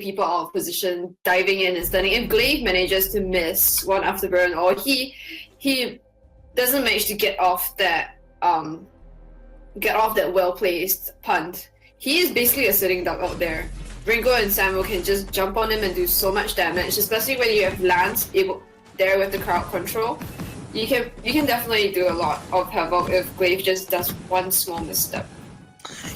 people out of position, diving in and stunning. If Glaive manages to miss one afterburn, or he doesn't manage to get off that well placed punt, he is basically a sitting duck out there. Ringo and Samuel can just jump on him and do so much damage, especially when you have Lance able there with the crowd control. You can definitely do a lot of havoc if Glaive just does one small misstep.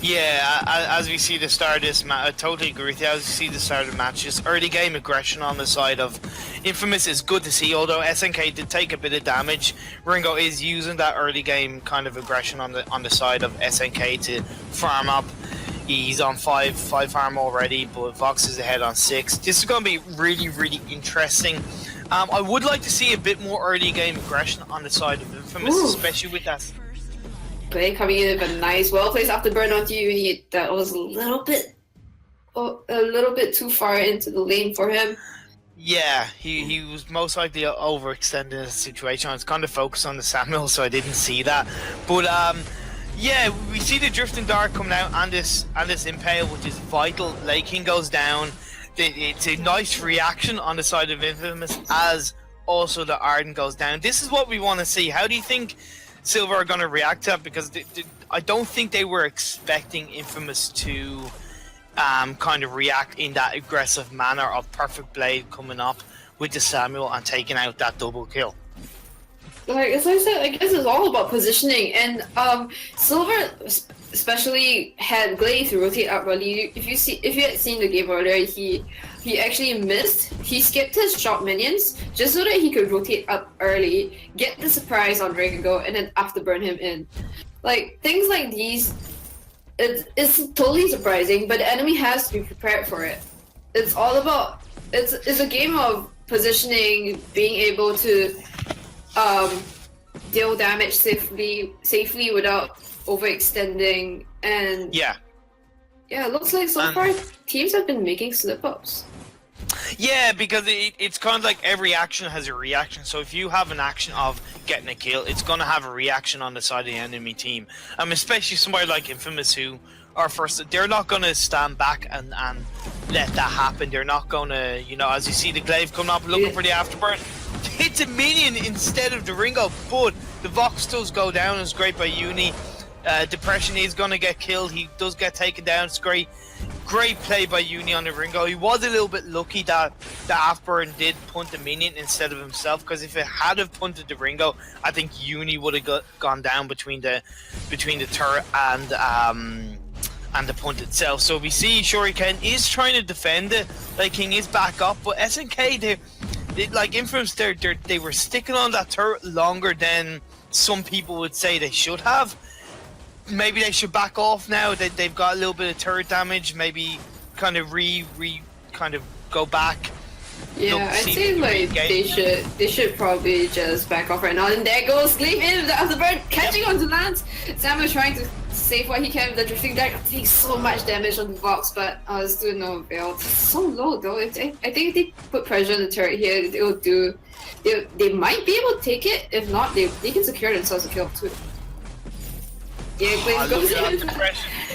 Yeah, as we see the start of this match, I totally agree with you. As we see the start of the match, just early game aggression on the side of Infamous is good to see, although SNK did take a bit of damage. Ringo is using that early game kind of aggression on the side of SNK to farm up. He's on 5 farm already, but Vox is ahead on 6. This is going to be really, really interesting. I would like to see a bit more early game aggression on the side of Infamous, especially with that. Play coming in with a nice, well-placed afterburn onto Uni. That was a little bit too far into the lane for him. Yeah, he was most likely overextending the situation. I was kind of focused on the Samuel, so I didn't see that. But yeah, we see the Drifting Dart coming out and this Impale, which is vital. Lake King goes down. It's a nice reaction on the side of Infamous as also the Arden goes down. This is what we want to see. How do you think Silver are going to react to that? Because I don't think they were expecting Infamous to kind of react in that aggressive manner of Perfect Blade coming up with the Samuel and taking out that double kill. Like as I said, I guess it's all about positioning, and Silver especially had Glaive to rotate up early. If you had seen the game earlier, he actually missed. He skipped his shot minions just so that he could rotate up early, get the surprise on Ringo, and then afterburn him in. Like things like these, it's totally surprising, but the enemy has to be prepared for it. It's all about it's a game of positioning, being able to deal damage safely without overextending, and yeah, it looks like so far teams have been making slip-ups. Yeah, because it's kind of like every action has a reaction. So if you have an action of getting a kill, it's going to have a reaction on the side of the enemy team. Especially somebody like Infamous, who are first, they're not going to stand back and let that happen. They're not going to, as you see the Glaive coming up looking for the afterburn, hits a minion instead of the Ringo, but the Vox does go down. It's great by Uni. Depression is going to get killed. He does get taken down. It's great play by Uni on the Ringo. He was a little bit lucky that the afterburn did punt the minion instead of himself, because if it had have punted the Ringo, I think Uni would have gone down between the turret and the punt itself. So we see Shuriken is trying to defend it. Like King is back up, but SNK they like Infamous, they were sticking on that turret longer than some people would say they should have. Maybe they should back off now that they've got a little bit of turret damage. Maybe kind of kind of go back. Yeah, I'd say like they should probably just back off right now. And there goes Glaive in the afterbird, catching onto Lance. Samuel trying to save what he can with the drifting dart. Takes so much damage on the Vox, but it's still no avail. It's so low though. I think if they put pressure on the turret here, they might be able to take it. If not, they can secure themselves a kill too. Yeah, Glaive goes in.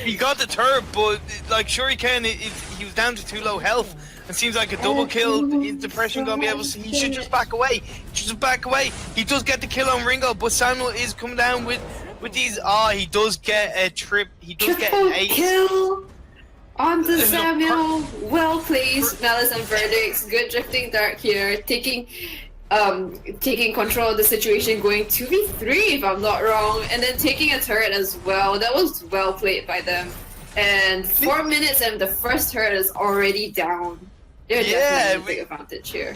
He got the turret, but like Shuriken, he was down to too low health. It seems like a double kill. Is Depression gonna be able to? He should just back away. He does get the kill on Ringo, but Samuel is coming down with these. He does get a trip. He does get an ace. Kill onto Samuel. Well placed. Malice and Verdicts. Good drifting dart here. Taking control of the situation, going 2v3 if I'm not wrong, and then taking a turret as well. That was well played by them. And 4 minutes and the first turret is already down. They're definitely a big advantage here.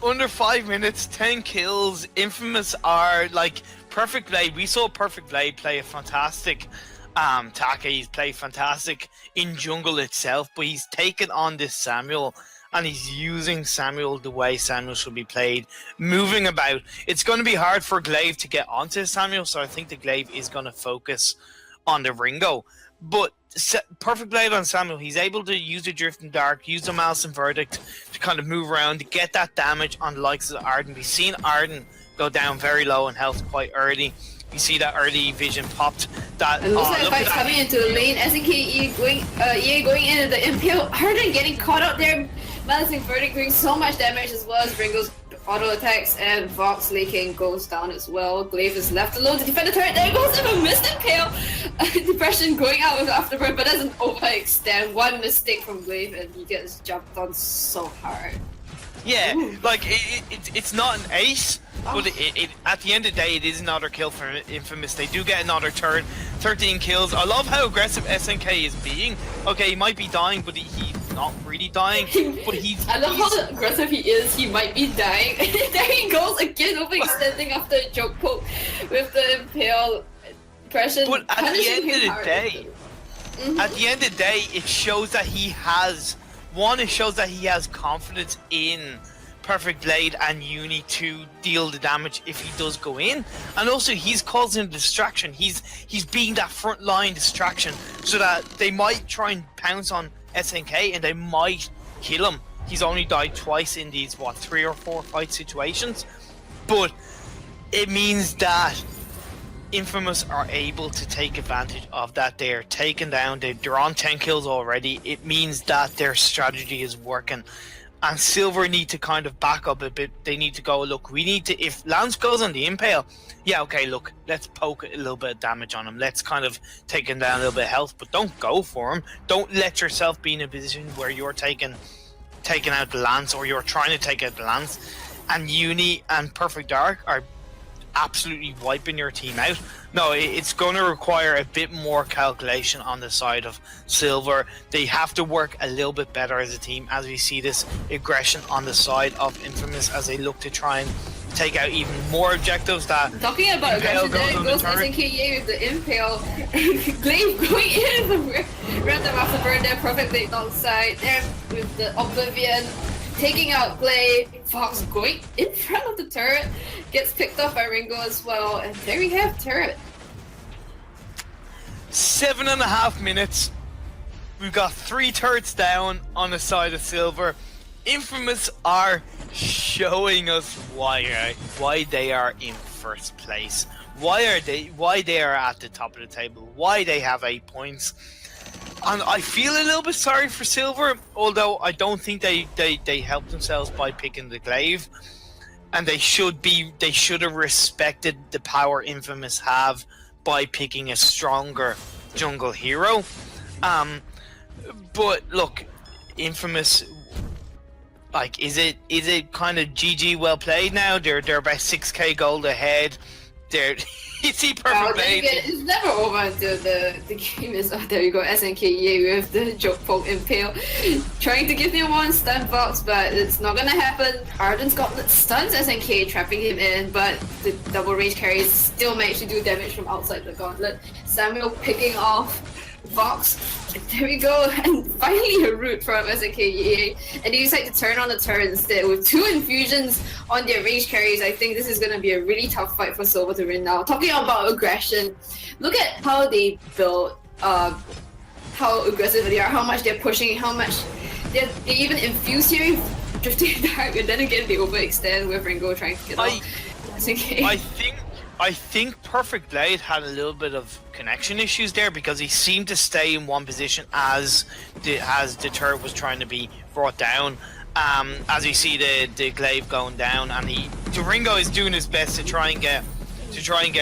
Under 5 minutes, 10 kills. Infamous are like Perfect Blade. We saw Perfect Blade play a fantastic Taka. He's played fantastic in jungle itself, but he's taken on this Samuel, and he's using Samuel the way Samuel should be played, moving about. It's going to be hard for Glaive to get onto Samuel, so I think the Glaive is going to focus on the Ringo. But Perfect Blade on Samuel, he's able to use the Drifting Dark, use the Malice and Verdict to kind of move around, to get that damage on the likes of Arden. We've seen Arden go down very low in health quite early. You see that early vision popped. That And looks like a look fight at that. coming into the lane. SNKE going, EA going into the impale. Harden getting caught up there. Balancing Verdict doing so much damage as well as Ringo's auto attacks, and Vox Laking goes down as well. Glaive is left alone to defend the turret. There goes a missed impale. Depression going out with Afterburn, but doesn't overextend. One mistake from Glaive and he gets jumped on so hard. Yeah, Ooh. like it's not an ace, but at the end of the day, it is another kill for Infamous. They do get another turn, 13 kills. I love how aggressive SNK is being. Okay, he might be dying, but he's not really dying. But I love how aggressive he is. He might be dying. There he goes again, overextending after a joke poke with the impale. Depression. But at the end of the hard. day, at the end of the day, it shows that he has. One, it shows that he has confidence in Perfect Blade and Uni to deal the damage if he does go in, and also he's causing a distraction. He's being that front line distraction, so that they might try and pounce on SNK and they might kill him. He's only died twice in these 3 or 4 fight situations, but it means that Infamous are able to take advantage of that. They're taken down, they're on 10 kills already. It means that their strategy is working, and Silver need to kind of back up a bit. They need to go, look, we need to, if Lance goes on the impale, yeah, okay, look, let's poke a little bit of damage on him, let's kind of take him down a little bit of health, but don't go for him. Don't let yourself be in a position where you're taking out the Lance, or you're trying to take out the Lance, and Uni and Perfect Dark are absolutely wiping your team out. No, it's going to require a bit more calculation on the side of Silver. They have to work a little bit better as a team, as we see this aggression on the side of Infamous as they look to try and take out even more objectives. That talking about Impale aggression, there goes SNKE with the impale. Glaive going in the random Afterburn there, perfectly alongside there with the Oblivion. Taking out Glaive, Fox going in front of the turret, gets picked up by Ringo as well, and there we have turret. 7.5 minutes. We've got 3 turrets down on the side of Silver. Infamous are showing us why they are in first place. Why they are at the top of the table. Why they have 8 points. And I feel a little bit sorry for Silver, although I don't think they helped themselves by picking the Glaive, and they should have respected the power Infamous have by picking a stronger jungle hero. But look, Infamous, like, is it kind of GG well played now? They're about 6k gold ahead. You see Perfect Blade. It's never over until the game is. Oh, there you go, SNKE with the joke poke impale. Trying to give him one stun box, but it's not gonna happen. Arden's Gauntlet stuns SNK, trapping him in, but the double range carries still managed to do damage from outside the gauntlet. Samuel picking off Vox. There we go, and finally a root from SNKE, and they decide to turn on the turret instead with 2 infusions on their range carries. I think this is going to be a really tough fight for Silver to win now. Talking about aggression, look at how they build, how aggressive they are, how much they're pushing, how much they even infuse here, drifting dark, and then again they overextend with Ringo trying to get off SNK. I think Perfect Blade had a little bit of connection issues there, because he seemed to stay in one position as the turret was trying to be brought down. As you see the Glaive going down, and Ringo is doing his best to try and get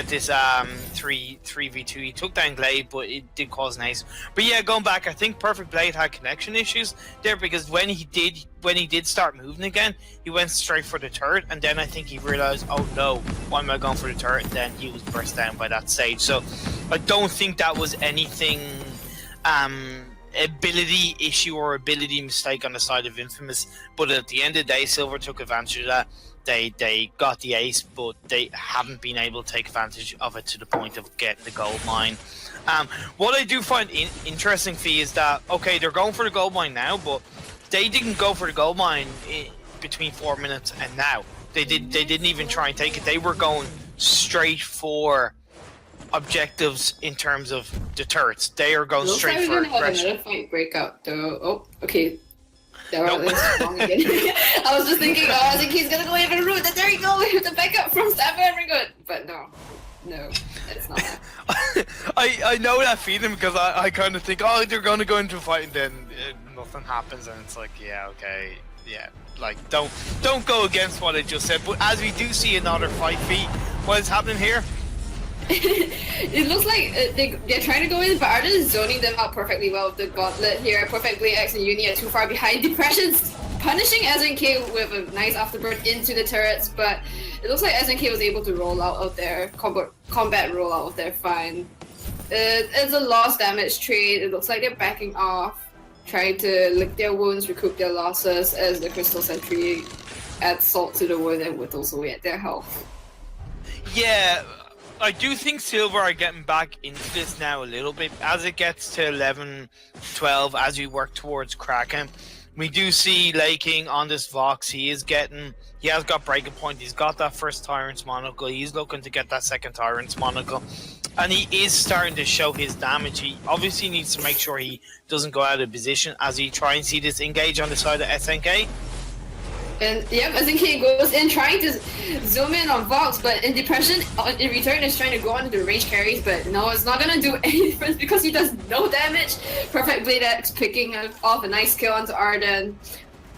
this 3v2. He took down Glaive, but it did cause an ace. But yeah, going back, I think Perfect Blade had connection issues there, because when he did start moving again, he went straight for the turret, and then I think he realized, oh no, why am I going for the turret? And then he was burst down by that stage. So I don't think that was anything ability issue or ability mistake on the side of Infamous, but at the end of the day, Silver took advantage of that. They got the ace, but they haven't been able to take advantage of it to the point of getting the gold mine. What I do find interesting, Fee, is that, okay, they're going for the gold mine now, but they didn't go for the gold mine between 4 minutes and now. They didn't even try and take it. They were going straight for objectives in terms of the turrets. They are going straight for aggression. Looks like we're gonna have aggression. another fight breakout though. Oh, okay. They're Nope. really strong again. I was just thinking, I think he's gonna go in for root. There you go, with the backup from Stamper and we're good. But no, it's not that. I know that feeling because I kind of think, oh, they're gonna go into a fight and then nothing happens, and it's like, yeah, okay, yeah, like don't go against what I just said. But as we do see another fight feed, what is happening here? It looks like they're trying to go in, but Arden is zoning them out perfectly well with the gauntlet here. Perfectly X and Uni are too far behind. Depression's punishing SNK with a nice afterburn into the turrets, but it looks like SNK was able to roll out of their combat roll out of their fine. It's a loss damage trade. It looks like they're backing off, trying to lick their wounds, recoup their losses as the Crystal Sentry adds salt to the wound and whittles away at their health. Yeah, I do think Silver are getting back into this now a little bit. As it gets to 11, 12, as we work towards Kraken, we do see Laking on this Vox. He has got Breaking Point. He's got that first Tyrant's Monocle. He's looking to get that second Tyrant's Monocle. And he is starting to show his damage. He obviously needs to make sure he doesn't go out of position as he try and see this engage on the side of SNK. And yep, SNK goes in trying to zoom in on Vox, but in Depression, in return, is trying to go onto the range carries, but no, it's not gonna do any difference because he does no damage. Perfect Blade X picking off a nice kill onto Arden.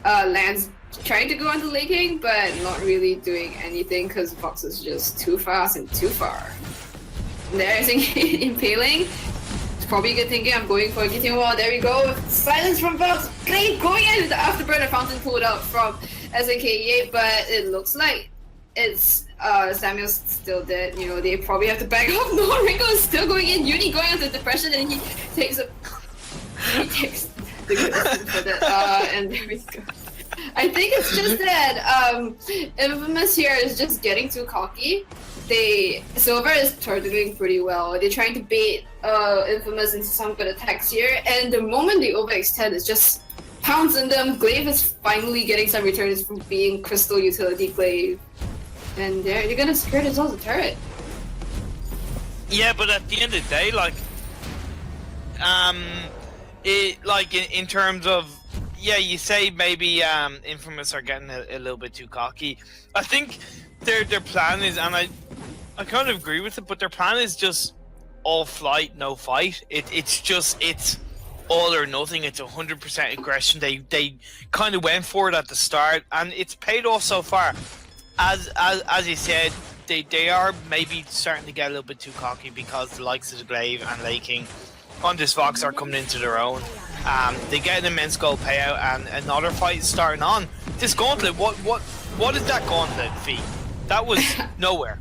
Lands trying to go onto Laking, but not really doing anything because Vox is just too fast and too far. And there SNK impaling. It's probably a good thinking, I'm going for a getting wall. There we go. Silence from Vox. Blade going in with the afterburner fountain pulled out from SNK, but it looks like it's Samuel's still dead. You know, they probably have to back off. No, Ringo is still going in. Uni going into Depression, and he takes the good for that. And there we go. I think it's just that Infamous here is just getting too cocky. Silver is turtling pretty well. They're trying to bait Infamous into some good attacks here, and the moment they overextend, it's just pounds in them. Glaive is finally getting some returns from being Crystal Utility Glaive. And you're gonna secure yourselves a turret. Yeah, but at the end of the day, in terms of, yeah, you say maybe Infamous are getting a little bit too cocky. I think their plan is, and I kind of agree with it, but their plan is just all flight, no fight. It's all or nothing. It's 100% aggression. They kind of went for it at the start, and it's paid off so far. As you said, they are maybe starting to get a little bit too cocky because the likes of the Glaive and Laking on this Vox are coming into their own. They get an immense gold payout, and another fight is starting on. This gauntlet, what is that gauntlet feat? That was nowhere.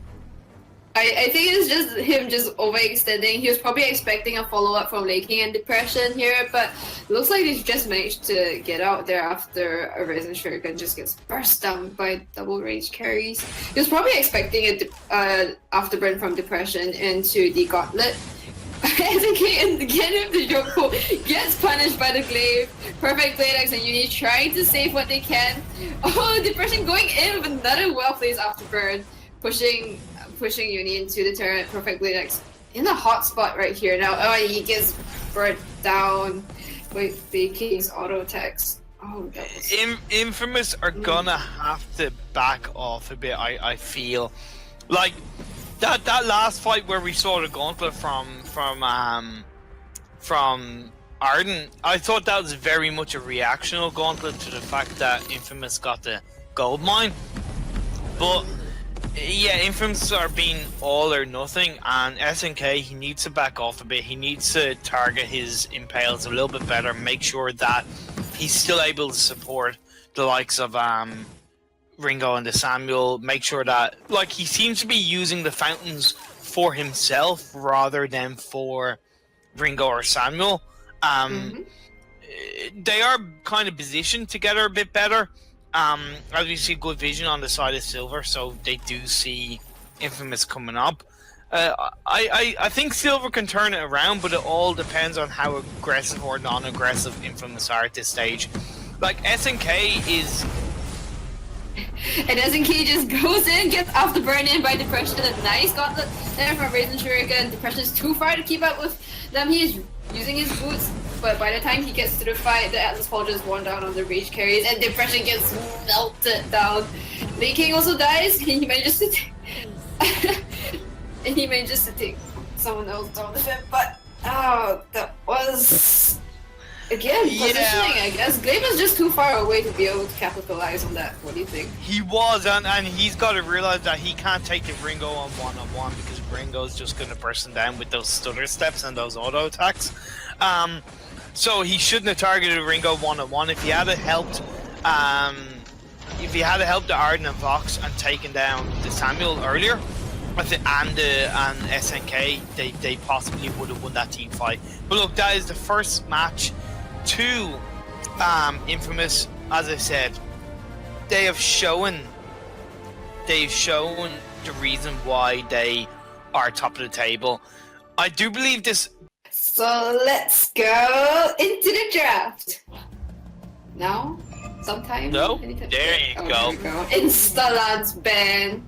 I think it's just him just overextending. He was probably expecting a follow-up from Laking and Depression here, but looks like he's just managed to get out there after a Risen Shuriken just gets burst down by double range carries. He was probably expecting a afterburn from Depression into the Gauntlet. and again, the Yoko gets punished by the Glaive. Perfect Blade X and Uni trying to save what they can. Oh, Depression going in with another well-placed afterburn, pushing Uni into the turret. Perfect Blade X in the hot spot right here. Now, he gets burnt down with the King's auto attacks. Oh, that was... Infamous are gonna have to back off a bit. I feel like that last fight where we saw the gauntlet from Arden. I thought that was very much a reactional gauntlet to the fact that Infamous got the gold mine, but. Yeah, Infamous are being all or nothing, and SNK, he needs to back off a bit. He needs to target his impales a little bit better, make sure that he's still able to support the likes of Ringo and the Samuel, make sure that, like, he seems to be using the fountains for himself rather than for Ringo or Samuel. They are kind of positioned together a bit better. As we see good vision on the side of Silver, so they do see Infamous coming up. I think Silver can turn it around, but it all depends on how aggressive or non-aggressive Infamous are at this stage. Like, SNK is... And SNK just goes in, gets off the burn in by Depression. A nice gauntlet there from Raisin Shuriken. Depression is too far to keep up with them. He is using his boots but by the time he gets to the fight, the Atlas Paul just worn down on the rage carries, and depression gets melted down. Lei King also dies, and he manages to take someone else down with him, but that was again positioning, I guess. Glaive was just too far away to be able to capitalize on that. What do you think? He was, and he's got to realize that he can't take the Ringo on one-on-one because Ringo's just going to burst him down with those stutter steps and those auto attacks. So he shouldn't have targeted Ringo one-on-one. If he had helped, the Arden and Vox and taken down the Samuel earlier, and SNK, they possibly would have won that team fight. But look, that is the first match to Infamous. As I said, they've shown the reason why they are top of the table. I do believe this. So let's go into the draft. No? Sometime? No? Anytime? There you go. Instalance ban.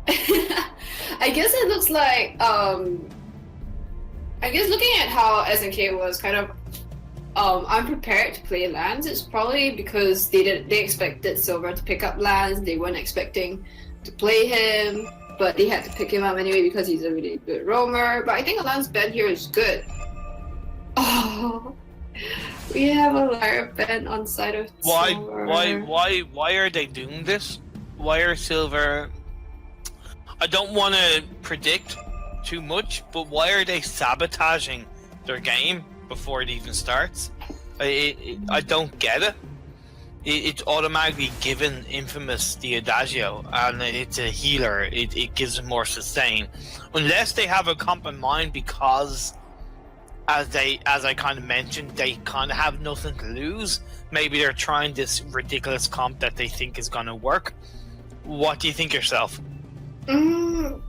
I guess it looks like I guess looking at how SNK was kind of unprepared to play lands, it's probably because they expected Silver to pick up lands. They weren't expecting to play him, but they had to pick him up anyway because he's a really good roamer. But I think a lance ban here is good. Oh, we have a Lyra ban on side of Silver. Why are they doing this? Why are Silver? I don't want to predict too much, but why are they sabotaging their game before it even starts? I don't get it. It's automatically given Infamous the Adagio, and it's a healer. It gives them more sustain, unless they have a comp in mind, because as I kind of mentioned, they kind of have nothing to lose. Maybe they're trying this ridiculous comp that they think is going to work. What do you think yourself? To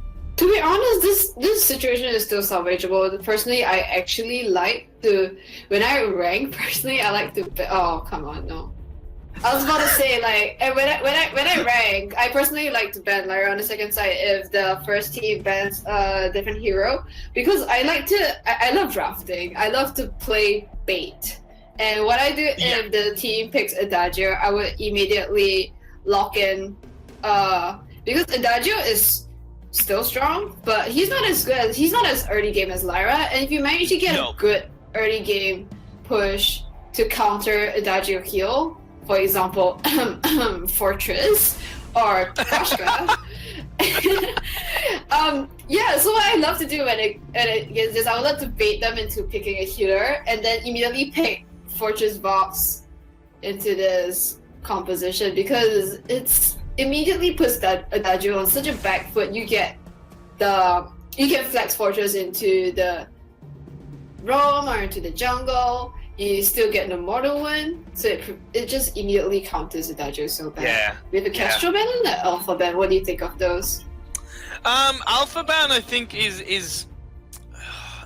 be honest, this situation is still salvageable. Personally, I actually like to, when I rank, I like to, oh, come on, no. I was about to say, like, when I rank, I personally like to ban Lyra on the second side if the first team bans a different hero, because I love drafting. I love to play bait. And what I do if the team picks Adagio, I would immediately lock in, because Adagio is still strong, but he's not as early game as Lyra, and if you manage to get a good early game push to counter Adagio heal, for example, Fortress or Kashka. So what I love to do when it gets this, I would love to bait them into picking a healer and then immediately pick Fortress Vox into this composition, because it's immediately puts that Adagio on such a back foot. You can flex Fortress into the roam or into the jungle. You still get an immortal one, so it just immediately counters Adagio so bad. Yeah. With the Castro ban and the Alpha ban, what do you think of those? Alpha ban, I think is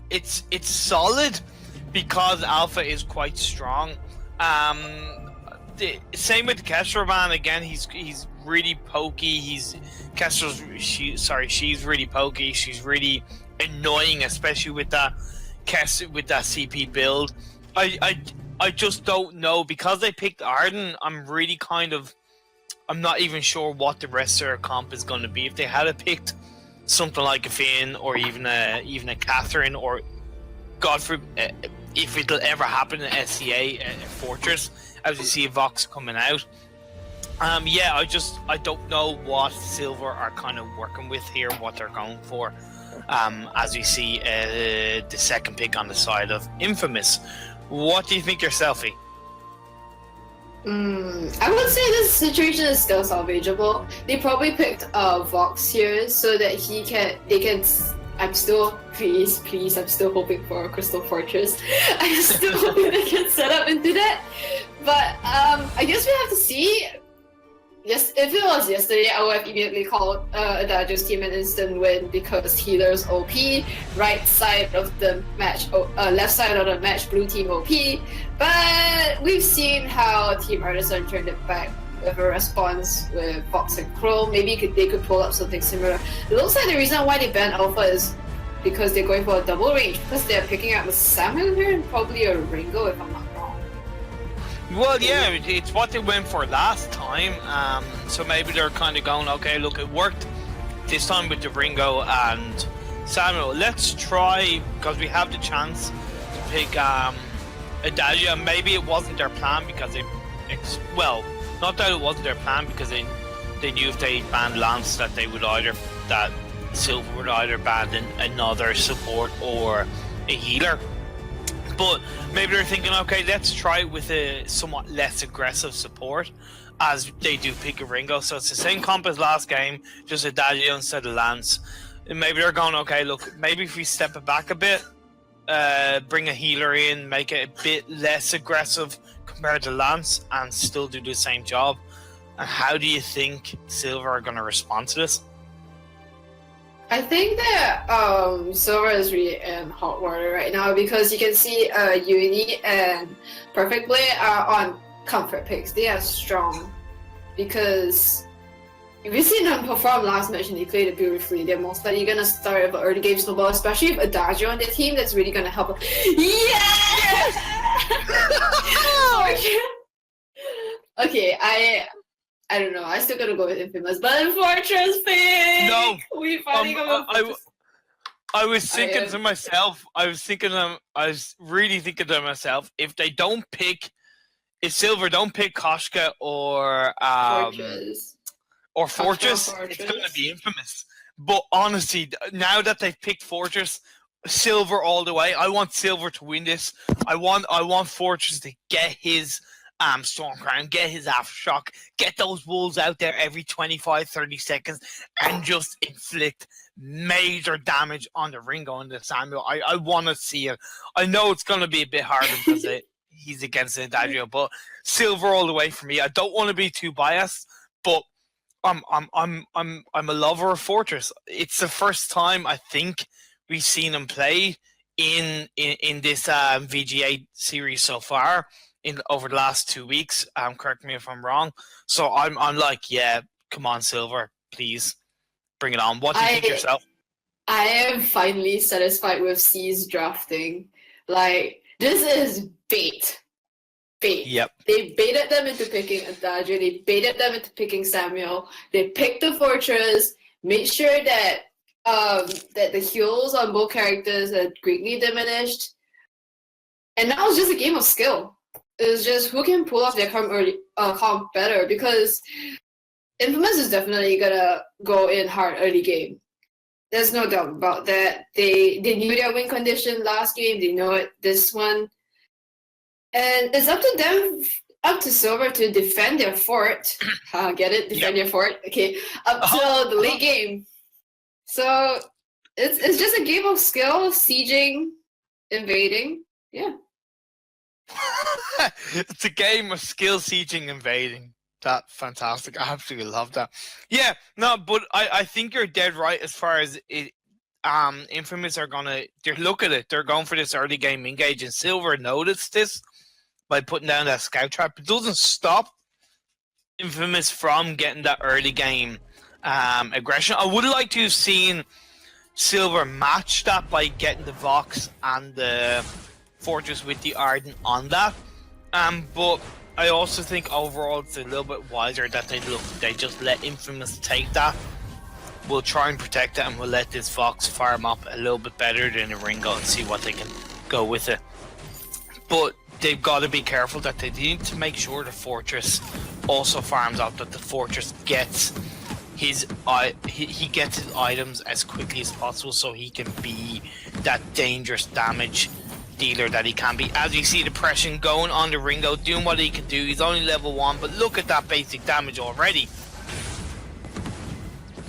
it's solid because Alpha is quite strong. Same with the Castro ban. Again, he's really pokey. She's really pokey. She's really annoying, especially with that CP build. I just don't know, because they picked Arden. I'm not even sure what the rest of their comp is going to be. If they had picked something like a Finn or even a Catherine, or God forbid, if it'll ever happen in SCA Fortress, as you see Vox coming out. I don't know what Silver are kind of working with here, what they're going for. As we see the second pick on the side of Infamous. What do you think yourself, E? I would say this situation is still salvageable. They probably picked Vox here so that they can. I'm still hoping for a Crystal Fortress. I'm still hoping they can set up into that. But I guess we have to see. Yes, if it was yesterday, I would have immediately called Adagio's team an instant win, because healers OP, right side of the match, left side of the match, blue team OP. But we've seen how Team Artisan turned it back with a response with Fox and Chrome. Maybe they could pull up something similar. It looks like the reason why they banned Alpha is because they're going for a double range because they're picking up a Samuel here and probably a Ringo if I'm not wrong. Well, yeah, it's what they went for last time. So maybe they're kind of going, okay, look, it worked this time with the Ringo and Samuel. Let's try, because we have the chance to pick Adagio. Maybe it wasn't their plan because well, not that it wasn't their plan because they knew if they banned Lance that Silver would either ban another support or a healer. But maybe they're thinking, okay, let's try it with a somewhat less aggressive support as they do pick a Ringo. So it's the same comp as last game, just Adagio instead of Lance. And maybe they're going, okay, look, maybe if we step it back a bit, bring a healer in, make it a bit less aggressive compared to Lance and still do the same job. And how do you think Silver are going to respond to this? I think that Silver is really in hot water right now because you can see Uni and Perfect Blade are on comfort picks. They are strong because if you've seen them perform last match and they played it beautifully, they're most likely going to start with an early game snowball, especially if Adagio on their team. That's really going to help them. Yes! Okay, I don't know. I still gotta go with Infamous, but Fortress pick. No, we finally go with I was thinking to myself. I was really thinking to myself. If Silver don't pick Koshka or Fortress, it's gonna be Infamous. But honestly, now that they've picked Fortress, Silver all the way. I want Silver to win this. I want Fortress to get his Stormcrown, get his Aftershock, get those wolves out there every 25-30 seconds and just inflict major damage on the Ringo and the Samuel. I want to see it. I know it's going to be a bit harder because he's against Adagio, but Silver all the way for me. I don't want to be too biased, but I'm a lover of Fortress. It's the first time I think we've seen him play in this VGA series so far. Over the last 2 weeks, correct me if I'm wrong. So I'm like, yeah, come on, Silver, please bring it on. What do you think yourself? I am finally satisfied with C's drafting. Like, this is bait. Yep. They baited them into picking Adagio. They baited them into picking Samuel. They picked the Fortress. Made sure that that the heals on both characters are greatly diminished. And now it's just a game of skill. It's just who can pull off their comp better, because Infamous is definitely gonna go in hard early game. There's no doubt about that. They knew their win condition last game. They know it this one, and it's up to them, up to Silver to defend their fort. Get it? Defend your fort. Okay, up till the late game. So it's just a game of skill, sieging, invading. Yeah. It's a game of skill, sieging, invading. That fantastic. I absolutely love that. Yeah, no, but I think you're dead right as far as it. Infamous are look at it. They're going for this early game engage, and Silver noticed this by putting down that scout trap. It doesn't stop Infamous from getting that early game aggression. I would like to have seen Silver match that by getting the Vox and the Fortress with the Arden on that, but I also think overall it's a little bit wiser that they just let Infamous take that. We'll try and protect it, and we'll let this Vox farm up a little bit better than a Ringo and see what they can go with it. But they've got to be careful that they need to make sure the Fortress also farms up, that the Fortress gets his gets his items as quickly as possible so he can be that dangerous damage dealer that he can be. As you see the pressure going on the Ringo, doing what he can do. He's only level 1, but look at that basic damage already.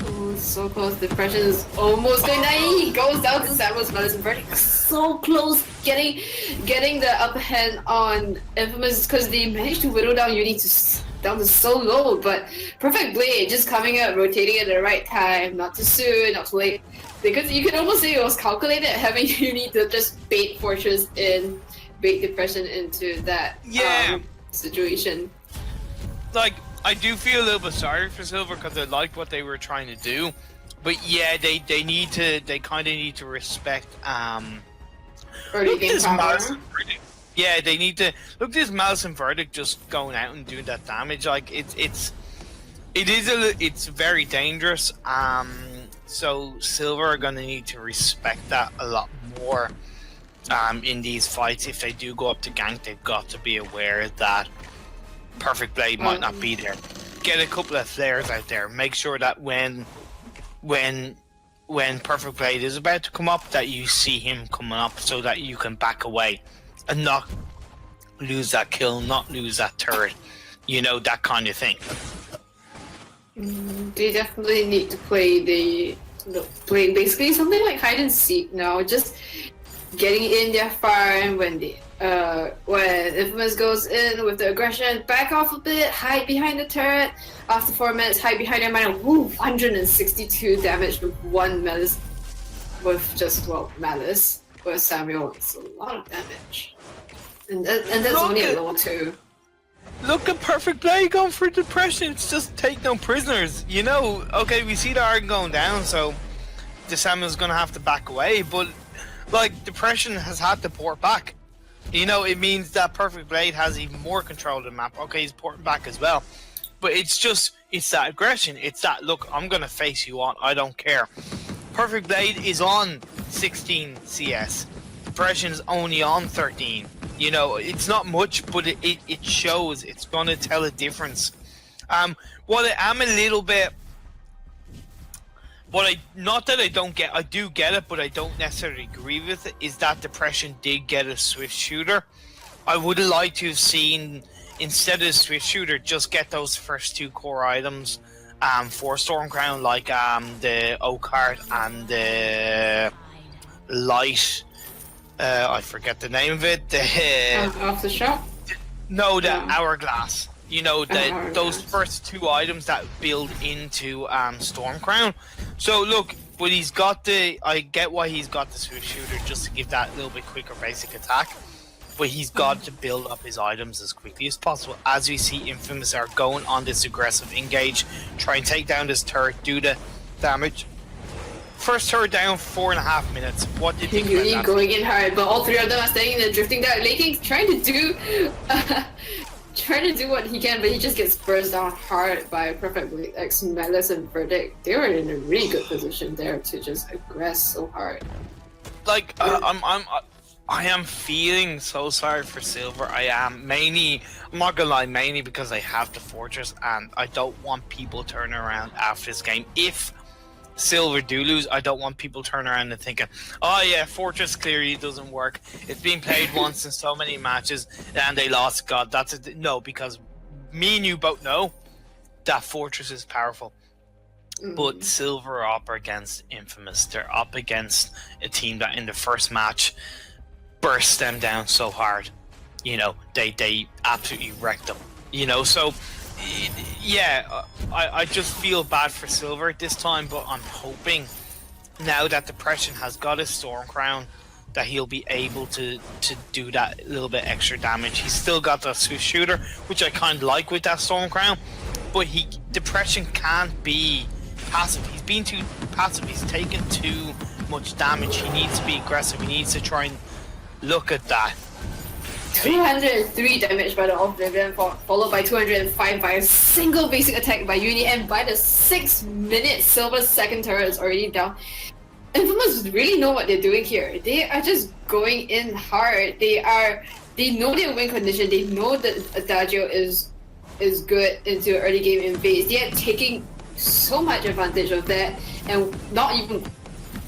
Oh, so close. The pressure is almost going down. He goes down to Samuel's medicine. So close getting the upper hand on Infamous, because they managed to whittle down Uni down to so low, but Perfect Blade just coming up, rotating at the right time, not too soon, not too late. Because you can almost say it was calculated, having Uni to just bait Fortress in, bait Depression into that situation. Like, I do feel a little bit sorry for Silver because I liked what they were trying to do. But yeah, they kind of need to respect Early look, game this power. Madison Verdict. Yeah, they need to look. This Madison Verdict just going out and doing that damage. Like it's very dangerous. So Silver are gonna need to respect that a lot more. In these fights, if they do go up to gank, they've got to be aware that Perfect Blade might not be there. Get a couple of flares out there. Make sure that when Perfect Blade is about to come up, that you see him coming up, so that you can back away and not lose that kill, not lose that turret. You know, that kind of thing. They definitely need to play play basically something like hide and seek now. Just getting in there far, and when Infamous goes in with the aggression, back off a bit, hide behind the turret. After 4 minutes, hide behind their mana. Woo, 162 damage with one malice. Malice with Samuel. It's a lot of damage. And that's only a level 2. Look at Perfect Blade going for depression. It's just take no prisoners. You know, okay, we see the Argon going down, so the Samuel's gonna have to back away, but like depression has had to port back. You know, it means that Perfect Blade has even more control of the map. Okay, he's porting back as well. But it's that aggression. It's that, look, I'm going to face you on. I don't care. Perfect Blade is on 16 CS. Depression is only on 13. You know, it's not much, but it shows. It's going to tell a difference. What I am a little bit... Not that I don't get... I do get it, but I don't necessarily agree with it, is that Depression did get a Swift Shooter. I would have liked to have seen... Instead of Swift Shooter, just get those first 2 core items for Stormcrown, like the Oak-Heart and the Light. I forget the name of it. Off the shop? No, the Hourglass. You know, those first 2 items that build into Stormcrown. So look, but he's got I get why he's got the Swift Shooter, just to give that little bit quicker basic attack. But he's got to build up his items as quickly as possible. As we see, Infamous are going on this aggressive engage, try and take down this turret, do the damage. First turret down, 4.5 minutes. What do you think Really about that? going in hard, but all 3 of them are staying there, drifting down, Laking, trying to do what he can, but he just gets burst down hard by Perfect Blade, X, Malice, and Verdict. They were in a really good position there to just aggress so hard. Like, I am feeling so sorry for Silver. I am mainly, I'm not gonna lie, mainly because I have the Fortress and I don't want people turning around after this game. If Silver do lose, I don't want people turning around and thinking, oh yeah, Fortress clearly doesn't work. It's been played once in so many matches and they lost. God, that's it. No, because me and you both know that Fortress is powerful. But Silver are up against Infamous. They're up against a team that in the first match burst them down so hard, you know, they absolutely wrecked them, you know. So yeah, I just feel bad for Silver this time, but I'm hoping now that Depression has got his Stormcrown that he'll be able to do that little bit extra damage. He's still got the Swift Shooter, which I kind of like with that Stormcrown, but Depression can't be passive. He's been too passive. He's taken too much damage. He needs to be aggressive. He needs to try and look at that. 203 damage by the Oblivion, followed by 205 by a single basic attack by Uni, and by the 6 minutes, Silver's second turret is already down. Infamous really know what they're doing here. They are just going in hard. They know their win condition. They know that Adagio is good into early game invades. They are taking so much advantage of that and not even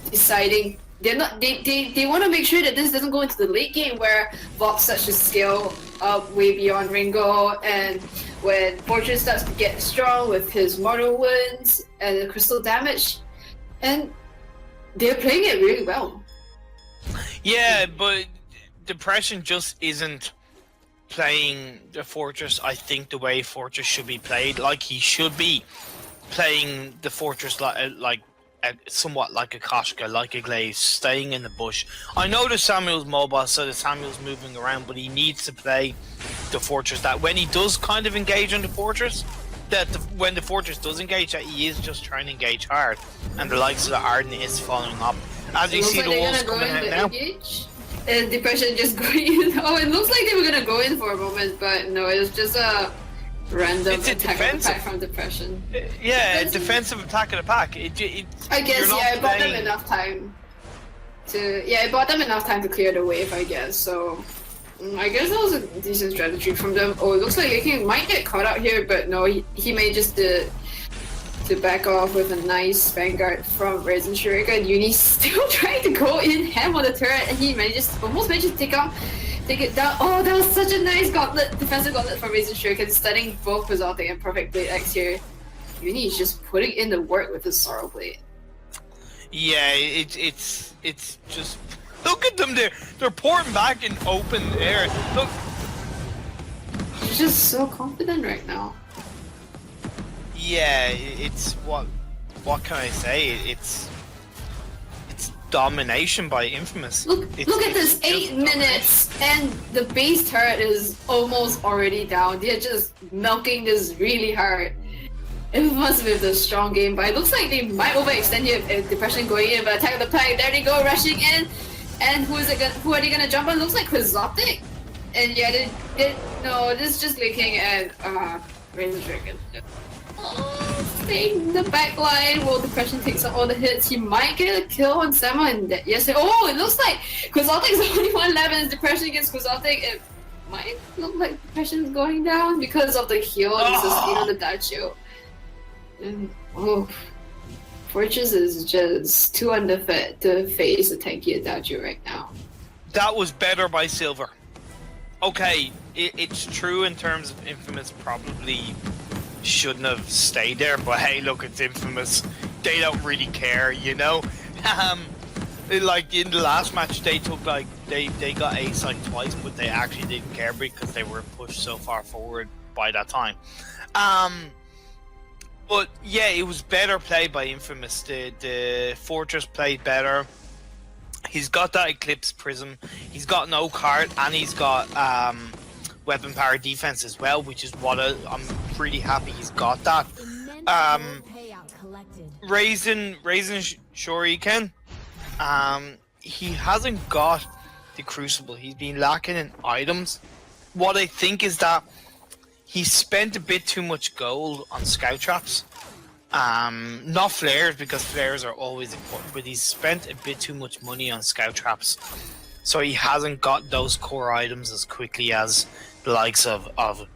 deciding. They want to make sure that this doesn't go into the late game where Vox starts to scale up way beyond Ringo, and when Fortress starts to get strong with his mortal wounds and the crystal damage, and they're playing it really well. Yeah, but Depression just isn't playing the Fortress, I think, the way Fortress should be played. Like, he should be playing the Fortress like somewhat like a Koshka, like a Glaze, staying in the bush. I know the Samuel's mobile, so the Samuel's moving around, but he needs to play the Fortress that when he does kind of engage on the Fortress, that when the Fortress does engage, that he is just trying to engage hard, and the likes of the Arden is following up. As you Looks see like the they're walls gonna go coming in out the now. engage. And Depression just going in. Oh, it looks like they were gonna go in for a moment, but no, it was just a random It's a attack from Depression. Yeah, defensive attack of the pack. I guess, yeah, it bought them enough time it bought them enough time to clear the wave, I guess, so I guess that was a decent strategy from them. Oh, it looks like he might get caught out here, but no, he may just to back off with a nice Vanguard from Raisin Shuriken. Uni's still trying to go in ham on the turret, and he almost managed to take it down. Oh, that was such a nice defensive gauntlet from Raisin Shuriken, stunning both Exalting and Perfect Blade X here. Uni is just putting in the work with his Sorrow Blade. Yeah, it's just look at them. They're porting back in open air. Look, he's just so confident right now. Yeah, it's what can I say? It's domination by Infamous. Look at this, 8 minutes, and the base turret is almost already down. They're just milking this really hard. Infamous with the strong game, but it looks like they might overextend here if Depression going in, but Attack of the Pack, there they go, rushing in. And who are they gonna jump on? Looks like Quixotic. And yeah, no, this is just leaking and Razor Dragon. Oh, staying in the back line. Will Depression takes up all the hits. He might get a kill on Sama and yes. Oh, it looks like Quixotic's the only one left and Depression against Quixotic. It might look like Depression's going down because of the heal and the sustain on the dash shield. And Fortress is just too underfed to face a tanky Adagio right now. That was better by Silver. Okay, it's true in terms of Infamous probably shouldn't have stayed there, but hey, look, it's Infamous. They don't really care, you know? Like in the last match, they took they got ace like twice, but they actually didn't care because they were pushed so far forward by that time. But yeah, it was better played by Infamous. The Fortress played better. He's got that Eclipse Prism. He's got no card, and he's got weapon power defense as well, which is what I'm pretty happy he's got that. Raisin Shuriken. He hasn't got the Crucible. He's been lacking in items. What I think is that he spent a bit too much gold on Scout Traps. Not flares, because flares are always important, but he's spent a bit too much money on Scout Traps. So he hasn't got those core items as quickly as the likes of oh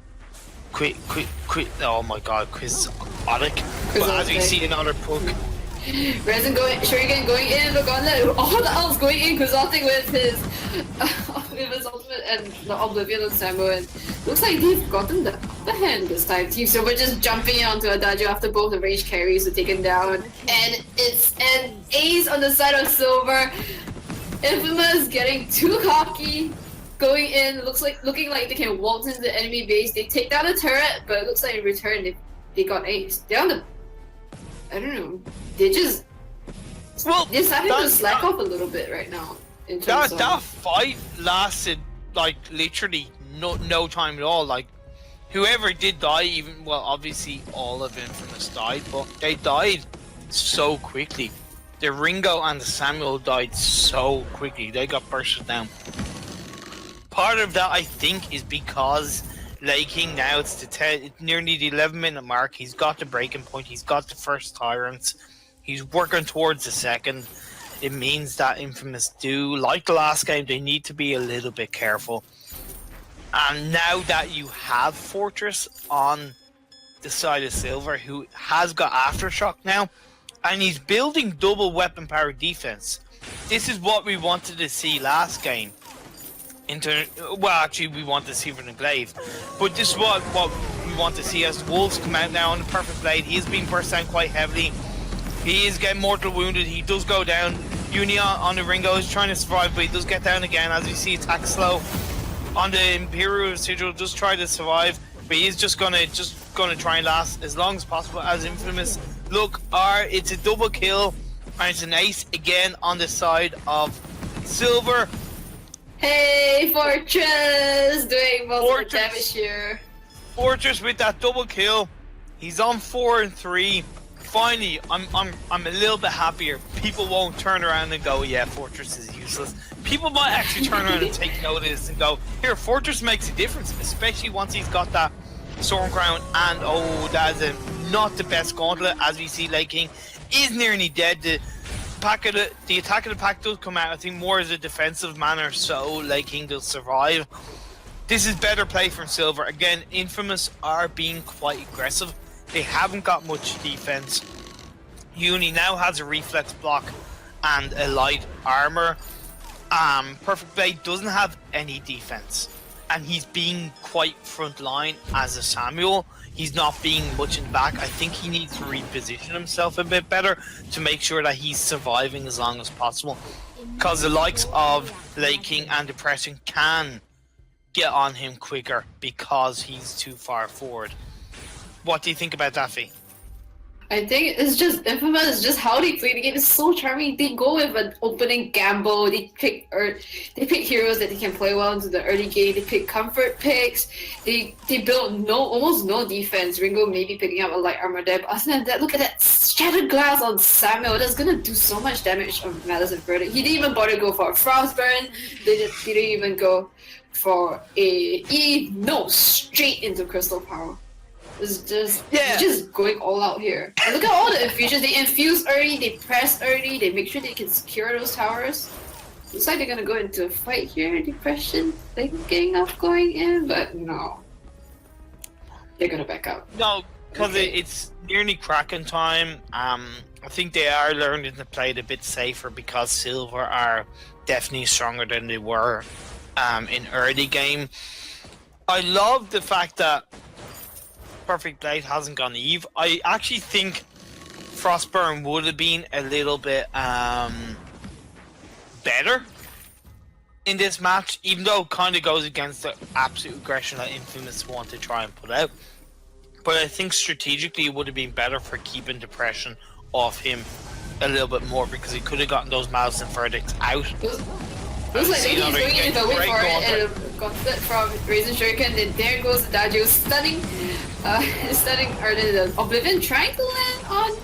my god, Quixotic. But as you see another poke. Resin Shuriken going in, look on that, all the elves going in, Quixotic with his ultimate and the Oblivion on Samu, and looks like they've gotten the upper hand this time. Team Silver just jumping onto Adagio after both the range carries are taken down, and it's an ace on the side of Silver. Infamous getting too cocky, going in, looking like they can waltz into the enemy base. They take down the turret, but it looks like in return they got ace. They're on the, I don't know, they're starting to slack off a little bit right now. That fight lasted like literally no time at all. Like whoever did die, obviously all of Infamous died, but they died so quickly. The Ringo and the Samuel died so quickly. They got bursted down. Part of that, I think, is because Lei King now it's nearly the 11-minute mark. He's got the breaking point. He's got the first Tyrants. He's working towards the second. It means that Infamous do, like the last game, they need to be a little bit careful. And now that you have Fortress on the side of Silver, who has got Aftershock now, and he's building double weapon power defense. This is what we wanted to see last game. Actually, we want to see from the Glaive. But this is what we want to see as the Wolves come out now on the Perfect Blade. He is being burst down quite heavily. He is getting mortal wounded. He does go down. Uni on the Ringo is trying to survive, but he does get down again. As you see, attack slow. On the Imperial Residual, just try to survive. But he's just gonna try and last as long as possible as Infamous. Look, it's a double kill, and it's an ace again on the side of Silver. Hey, Fortress! Doing most of the damage here. Fortress with that double kill. He's on 4-3. Finally, I'm a little bit happier. People won't turn around and go, yeah, Fortress is useless. People might actually turn around and take notice and go, here, Fortress makes a difference, especially once he's got that Storm Crown, and that is not the best gauntlet. As we see, Lake King is nearly dead. The attack of the pack does come out, I think, more as a defensive manner, so Lake King does survive. This is better play from Silver. Again, Infamous are being quite aggressive. They haven't got much defense. Uni now has a reflex block and a light armor. Perfect Blade doesn't have any defense, and he's being quite front line as a Samuel. He's not being much in the back. I think he needs to reposition himself a bit better to make sure that he's surviving as long as possible, because the likes of Lake King and Depression can get on him quicker because he's too far forward. What do you think about that, Fee? I think it's just Infamous, just how they play the game is so charming. They go with an opening gamble. They pick heroes that they can play well into the early game. They pick comfort picks. They build almost no defense. Ringo maybe picking up a light armor there, but other than that, look at that shattered glass on Samuel. That's gonna do so much damage on Malice and Verdict. He didn't even bother to go for a Frostburn. They didn't even go for straight into Crystal Power. It's just going all out here. And look at all the infusions. They infuse early, they press early, they make sure they can secure those towers. Looks like they're gonna go into a fight here. Depression thinking of going in, but no. They're gonna back out. No, because it's nearly Kraken time. I think they are learning to play it a bit safer because Silver are definitely stronger than they were in early game. I love the fact that Perfect Blade hasn't gone Eve. I actually think Frostburn would have been a little bit better in this match, even though it kind of goes against the absolute aggression that Infamous want to try and put out. But I think strategically it would have been better for keeping Depression off him a little bit more, because he could have gotten those Malice and Verdicts out. Looks like he's going in the wait for it, and a gauntlet from Raisin Shuriken, and there goes Daju stunning the Oblivion, trying to land on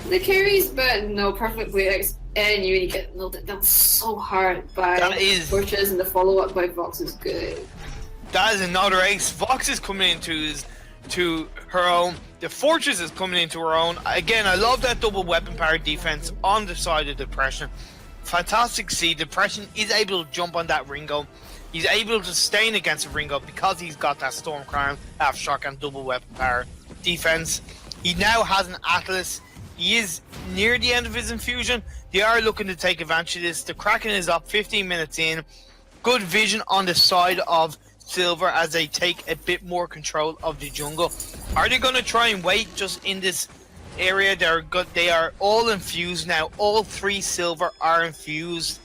the carries, but no, Perfect Blade and Uni get melted down so hard by Fortress, and the follow-up by Vox is good. That is another ace. Vox is coming into her own. The Fortress is coming into her own. Again, I love that double weapon power defense on the side of Depression. Fantastic to see. Depression is able to jump on that Ringo. He's able to sustain against a Ringo because he's got that Storm Crown, Aftershock, and double weapon power defense. He now has an Atlas. He is near the end of his infusion. They are looking to take advantage of this. The Kraken is up 15 minutes in. Good vision on the side of Silver as they take a bit more control of the jungle. Are they going to try and wait just in this area? They are all infused now. All three Silver are infused.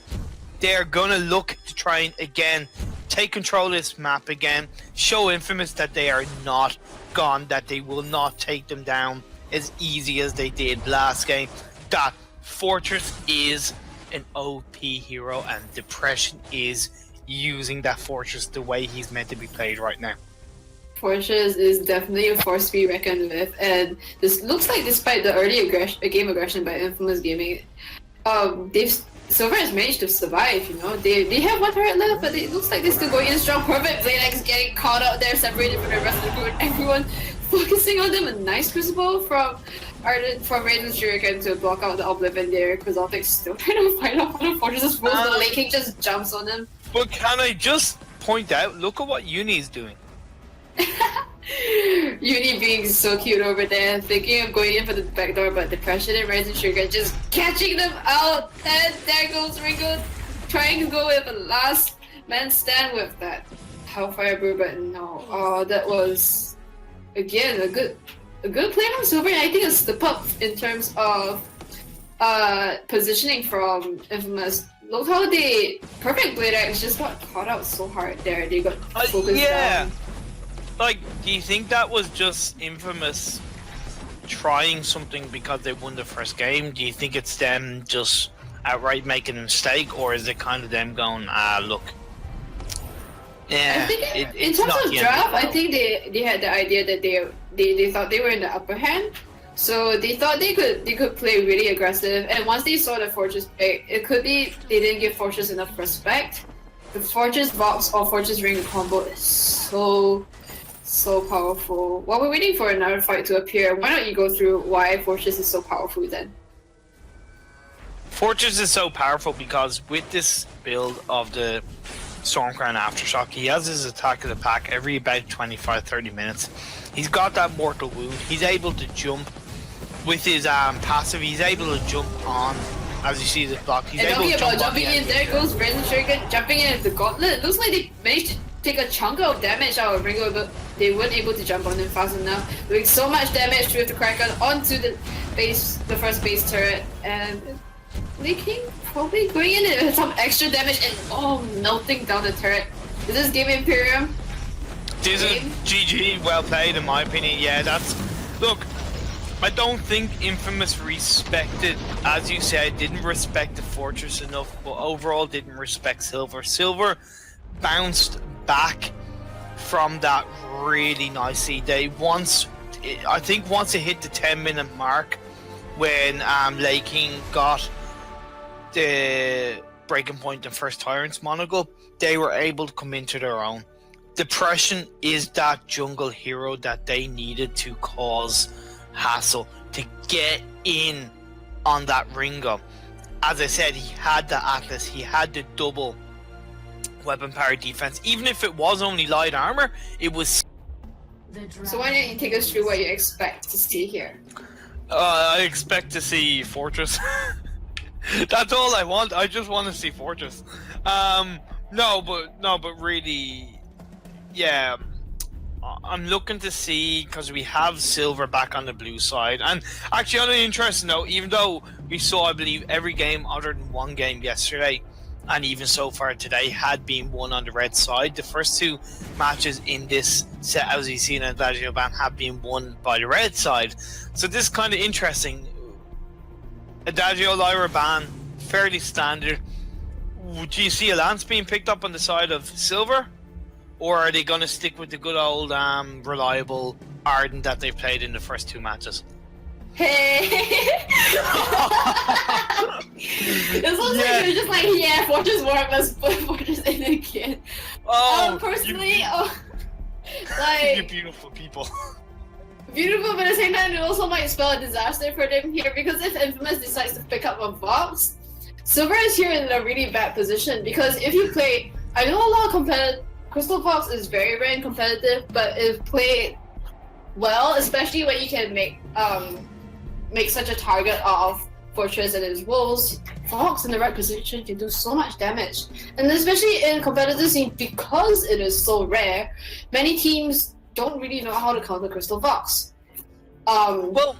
They're going to look to try and again take control of this map again. Show Infamous that they are not gone, that they will not take them down as easy as they did last game. That Fortress is an OP hero, and Depression is using that Fortress the way he's meant to be played right now. Fortress is definitely a force to be reckoned with, and this looks like, despite the early game aggression by Infamous Gaming, Silver has managed to survive. You know, they have one turret left, but it looks like they're still going in strong. Perfect Blade X getting caught out there, separated from the rest of the group. Everyone focusing on them. A nice crucible from Raiden Shuriken to block out the Oblivion there. Quixotic's still trying to fight off one of Fortress's moves. The Lake King just jumps on him. But can I just point out, look at what Uni is doing. Uni being so cute over there, thinking of going in for the back door, but Depression and Rising Sugar just catching them out. And there goes Ringo trying to go with a last man stand with that Hellfire Brew, but no. Oh, that was again a good play from Silver, and I think a step up in terms of positioning from Infamous. Look how Perfect Blade X just got caught out so hard there. They got focused down. Like, do you think that was just Infamous trying something because they won the first game? Do you think it's them just outright making a mistake, or is it kind of them going, look, Yeah, I think in it's terms not of the end draft, of the I world. think they had the idea that they thought they were in the upper hand, so they thought they could play really aggressive. And once they saw the Fortress pick, it could be they didn't give Fortress enough respect. The Fortress Vox or Fortress Ring combo is so powerful. While we're waiting for another fight to appear, why don't you go through why Fortress is so powerful then? Fortress is so powerful because with this build of the Stormcrown Aftershock, he has his attack of the pack every about 25-30 minutes. He's got that mortal wound. He's able to jump with his passive. He's able to jump on, as you see the block. He's And able talking to about jump jumping in, there goes Brazen Shuriken jumping in with the gauntlet. It looks like they managed to take a chunk of damage out of Ringo, but they weren't able to jump on him fast enough. Doing so much damage with the Kraken onto the first base turret, and Lee King probably going in with some extra damage and melting down the turret. Is this Game Imperium? This is GG, well played in my opinion. Yeah, that's... Look, I don't think Infamous respected, as you said, didn't respect the Fortress enough, but overall didn't respect Silver. Silver bounced back from that really nicely. I think once it hit the 10-minute mark, when Lei King got the breaking point in first Tyrant's monocle, they were able to come into their own. Depression is that jungle hero that they needed to cause hassle to get in on that Ringo. As I said, he had the Atlas, he had the double weapon power defense. Even if it was only light armor, it was... So why don't you take us through what you expect to see here? I expect to see Fortress. That's all I want. I just want to see Fortress. No, but really, yeah. I'm looking to see, because we have Silver back on the blue side, and actually on an interesting note, even though we saw, I believe, every game other than one game yesterday, and even so far today, had been won on the red side. The first two matches in this set, as we've seen in Adagio Ban, have been won by the red side. So this is kind of interesting. Adagio Lyra ban, fairly standard. Do you see a lance being picked up on the side of Silver? Or are they going to stick with the good old reliable Arden that they've played in the first two matches? Hey! It looks like you're just like, yeah, Fortress Warp, let's put Fortress in again. Personally, like... You beautiful people. Beautiful, but at the same time, it also might spell a disaster for them here, because if Infamous decides to pick up a Vox, Silver is here in a really bad position, because if you play... I know a lot of competitive... Crystal Vox is very rare and competitive, but if played well, especially when you can make such a target of Fortress and his wolves, Vox in the right position can do so much damage. And especially in competitive scene, because it is so rare, many teams don't really know how to counter Crystal Vox. Well,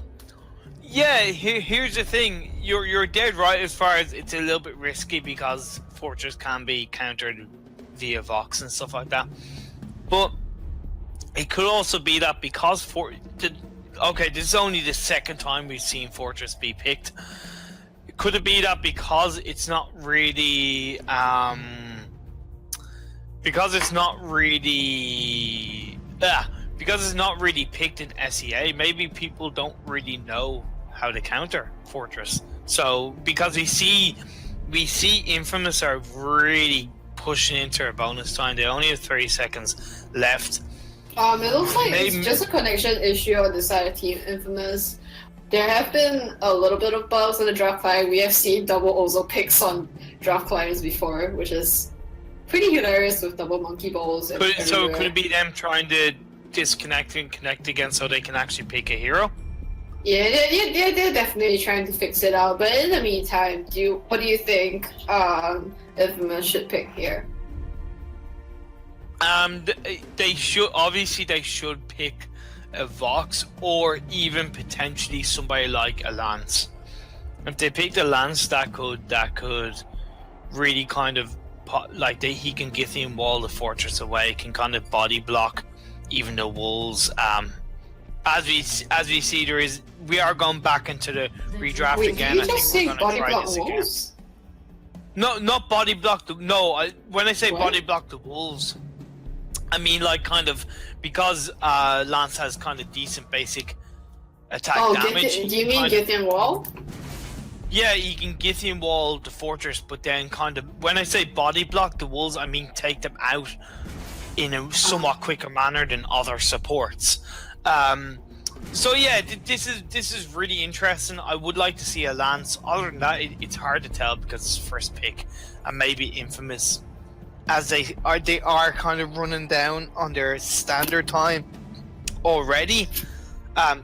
yeah, here's the thing. You're dead right as far as it's a little bit risky because Fortress can be countered via Vox and stuff like that. But it could also be that because okay, this is only the second time we've seen Fortress be picked. Could it be that because it's not really because it's not really picked in SEA, maybe people don't really know how to counter Fortress. So because we see Infamous are really pushing into a bonus time. They only have 30 seconds left. It looks like it's just a connection issue on the side of Team Infamous. There have been a little bit of bugs on the draft client. We have seen double Ozo picks on draft clients before, which is pretty hilarious with double monkey balls. So could it be them trying to disconnect and connect again so they can actually pick a hero? Yeah, they're definitely trying to fix it out. But in the meantime, what do you think Infamous should pick here? They should pick a Vox or even potentially somebody like a Lance. If they picked a Lance, that could really kind of he can Githian wall the Fortress away, can kind of body block even the wolves. As we see, we are going back into the redraft again. Did you just say body block wolves? No, not body block. When I say body block the wolves, I mean, like, kind of, because Lance has kind of decent basic attack Oh, damage. do you mean Githian Wall? Yeah, you can Githian wall the fortress, but then kind of, when I say body block the wolves, I mean take them out in a somewhat quicker manner than other supports. So yeah, this is really interesting. I would like to see a Lance. Other than that, it's hard to tell because it's first pick, and maybe Infamous, as they are kind of running down on their standard time already. I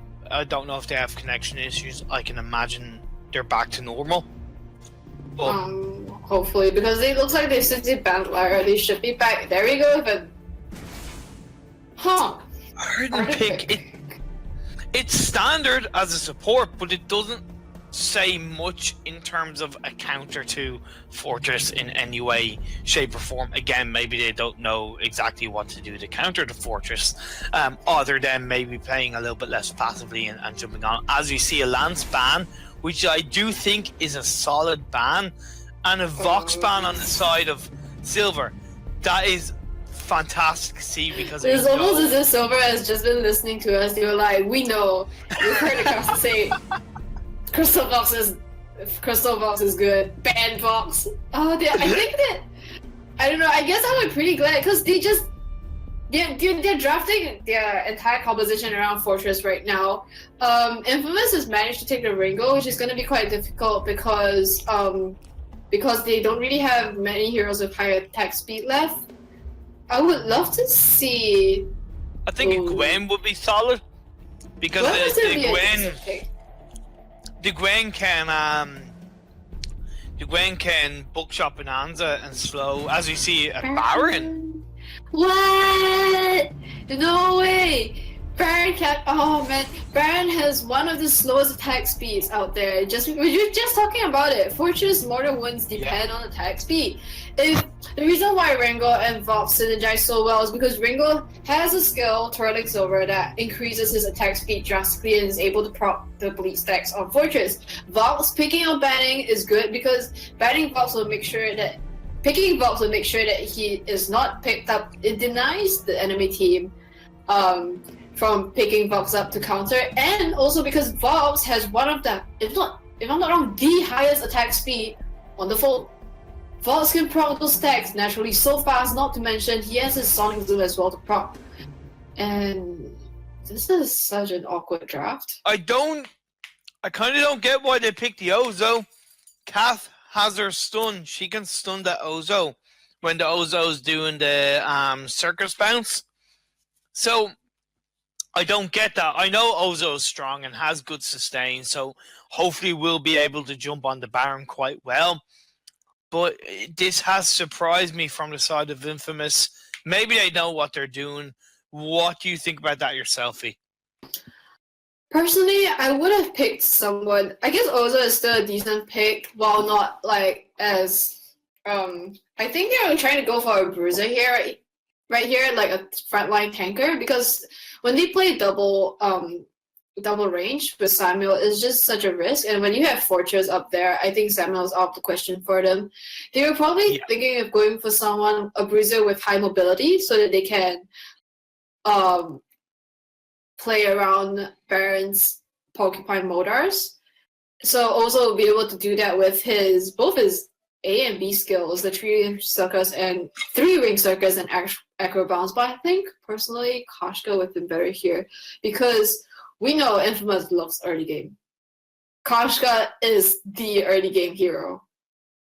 don't know if they have connection issues. I can imagine they're back to normal. But Hopefully, because it looks like they simply banned Lara. They should be back. There we go. But hard to pick. It's standard as a support, but it doesn't say much in terms of a counter to Fortress in any way, shape, or form. Again, maybe they don't know exactly what to do to counter the Fortress, other than maybe playing a little bit less passively and jumping on. As we see a Lance ban, which I do think is a solid ban, and a Vox ban on the side of Silver. That is fantastic to see, because it's almost as if Silver has just been listening to us. They were like, we know. We heard the cast say Crystal Vox is good. Ban Vox. I think that, I don't know, I guess I'm pretty glad because they're drafting their entire composition around Fortress right now. Infamous has managed to take the Ringo, which is going to be quite difficult because they don't really have many heroes with higher attack speed left. I would love to see. I think Gwen would be solid because the Gwen can bookshot Bonanza and slow, as we see at Baron. What? No way! Baron can. Oh man, Baron has one of the slowest attack speeds out there. We're just talking about it. Fortress mortar wounds depend on attack speed. If the reason why Ringo and Vox synergize so well is because Ringo has a skill, Twirling Silver, that increases his attack speed drastically and is able to proc the bleed stacks on Fortress. Vox picking on banning is good because banning Vox will make sure that he is not picked up. It denies the enemy team from picking Vox up to counter, and also because Vox has one of the, if I'm not wrong, the highest attack speed on the fold. Vox can proc those stacks naturally so fast, not to mention he has his Sonic Zoom as well to proc. And this is such an awkward draft. I kind of don't get why they picked the Ozo. Kath has her stun. She can stun the Ozo when the Ozo's doing the circus bounce. So I don't get that. I know Ozo is strong and has good sustain, so hopefully we'll be able to jump on the Baron quite well. But this has surprised me from the side of Infamous. Maybe they know what they're doing. What do you think about that yourself, E? Personally, I would have picked someone. I guess Ozo is still a decent pick, while not like as I think they're trying to go for a bruiser here, right here, like a frontline tanker, because when they play double range with Samuel, it's just such a risk. And when you have Fortress up there, I think Samuel's off the question for them. They were probably thinking of going for a bruiser with high mobility so that they can play around Baron's Porcupine Modars. So also be able to do that with both his A and B skills, the 3-ring circus and acro bounce. But I think personally Koshka would have been better here because we know Infamous loves early game. Koshka is the early game hero.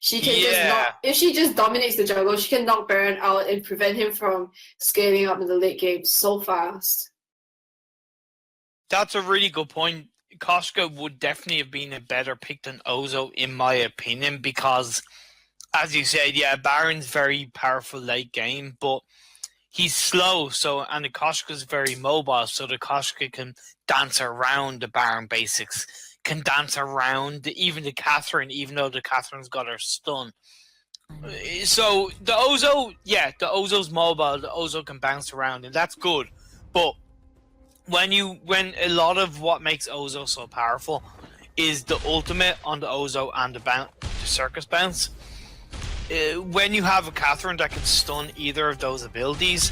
She can if she just dominates the jungle, she can knock Baron out and prevent him from scaling up in the late game so fast. That's a really good point. Koshka would definitely have been a better pick than Ozo, in my opinion, because, as you said, Baron's very powerful late game, but he's slow, and the Koshka's very mobile, so the Koshka can dance around the Baron basics, can dance around even the Catherine, even though the Catherine's got her stun. So the Ozo's mobile, the Ozo can bounce around, and that's good. But when a lot of what makes Ozo so powerful is the ultimate on the Ozo and the circus bounce. When you have a Catherine that can stun either of those abilities,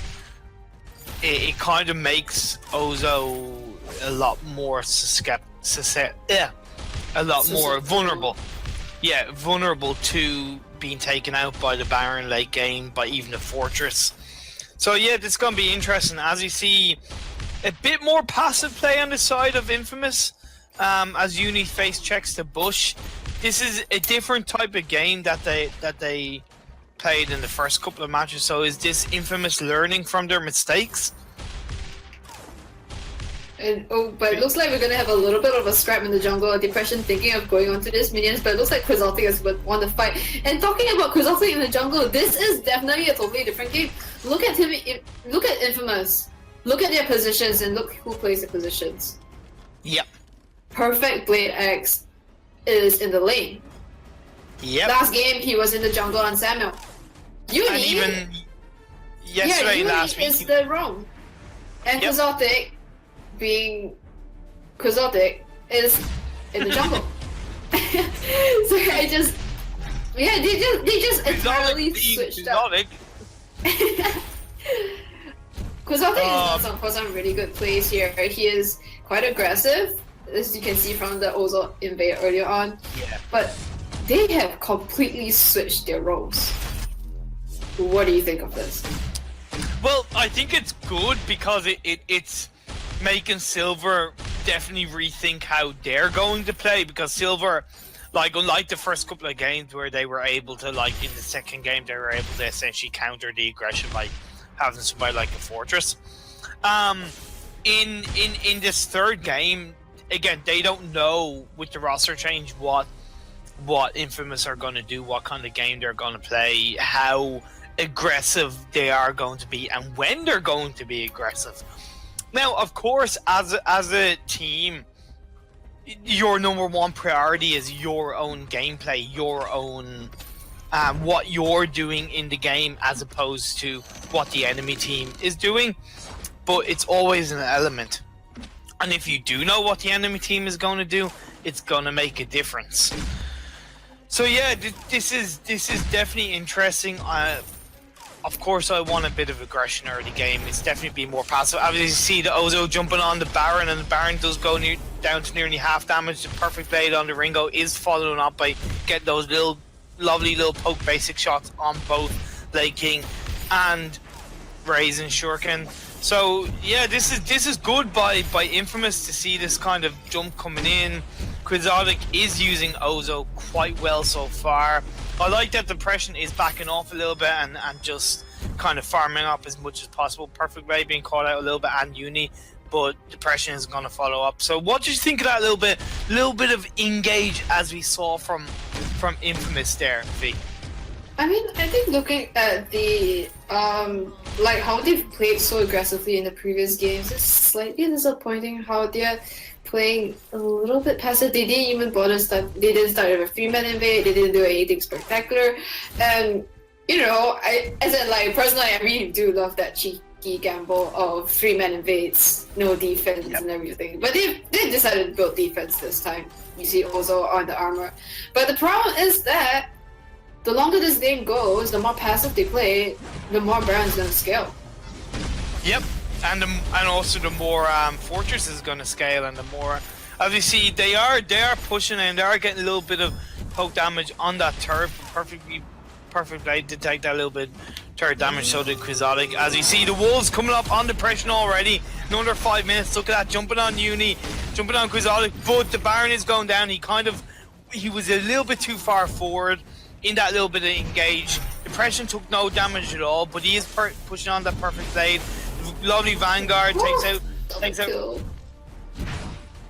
it kind of makes Ozo a lot more more vulnerable. Yeah, vulnerable to being taken out by the Baron late game, by even the Fortress. So yeah, this is going to be interesting. As you see, a bit more passive play on the side of Infamous, as Uni face checks the bush. This is a different type of game that they played in the first couple of matches. So is this Infamous learning from their mistakes? But it looks like we're gonna have a little bit of a scrap in the jungle. Depression thinking of going onto this minions, but it looks like Quixotic is want to fight. And talking about Quixotic in the jungle, this is definitely a totally different game. Look at him. Look at Infamous. Look at their positions and look who plays the positions. Yep. Perfect Blade X is in the lane. Yep. Last game he was in the jungle on Samuel. Uni, and even yesterday, last week, is the wrong. And Yep. Quixotic, being Quixotic, is in the jungle. So they just entirely switched up. Quixotic is for some really good plays here. He is quite aggressive, as you can see from the Ozo invade earlier on. Yeah. But they have completely switched their roles. What do you think of this? Well, I think it's good because it's making Silver definitely rethink how they're going to play, because Silver, like, unlike the first couple of games where they were able to, like, in the second game they were able to essentially counter the aggression by having somebody like a Fortress. In this third game, again, they don't know with the roster change what Infamous are going to do, what kind of game they're going to play, how aggressive they are going to be, and when they're going to be aggressive. Now, of course, as a team, your number one priority is your own gameplay, your own what you're doing in the game, as opposed to what the enemy team is doing. But it's always an element, and if you do know what the enemy team is going to do, it's going to make a difference. So yeah, this is definitely interesting. Of course, I want a bit of aggression early game. It's definitely been more passive. Obviously, you see the Ozo jumping on the Baron, and the Baron does go down to nearly half damage. The perfect blade on the Ringo is following up by getting those lovely little poke basic shots on both Lake King and Raze and Shuriken. So yeah, this is good by Infamous to see this kind of jump coming in. Quixotic is using Ozo quite well so far. I like that Depression is backing off a little bit and just kind of farming up as much as possible. Perfect Ray being caught out a little bit, and Uni, but Depression is going to follow up. So what did you think of that little bit of engage as we saw from Infamous there, V? I mean, I think looking at the like how they've played so aggressively in the previous games, it's slightly disappointing how they're playing a little bit passive. They didn't even bother they didn't start with a 3-man invade, they didn't do anything spectacular. And you know, personally I really do love that cheeky gamble of 3-man invades, no defense and everything. But they decided to build defense this time. You see also on the armor. But the problem is that the longer this game goes, the more passive they play, the more Baron's gonna scale. Yep. And also the more Fortress is going to scale, and the more obviously they are pushing, and they are getting a little bit of poke damage on that turret. Perfect blade to take that little bit turret damage. So did Quixotic. As you see, the Wolves coming up on depression already. In under 5 minutes, look at that, jumping on Uni, jumping on Quixotic, but the Baron is going down. He was a little bit too far forward in that little bit of engage. Depression took no damage at all, but he is pushing on that perfect blade. Lovely Vanguard takes out.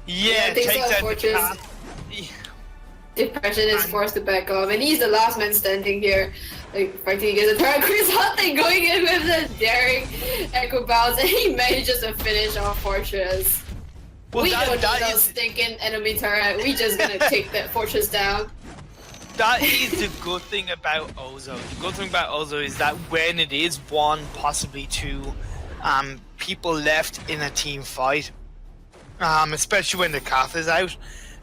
Yeah, takes out Fortress. Depression is forced to back off, and he's the last man standing here, like fighting against the turret. Chris Hunting going in with the daring echo bounce, and he manages to finish off Fortress. Well, we don't need those stinking enemy turret. We just gonna take that Fortress down. That is the good thing about Ozo. The good thing about Ozo is that when it is one, possibly two, people left in a team fight, especially when the Kath is out,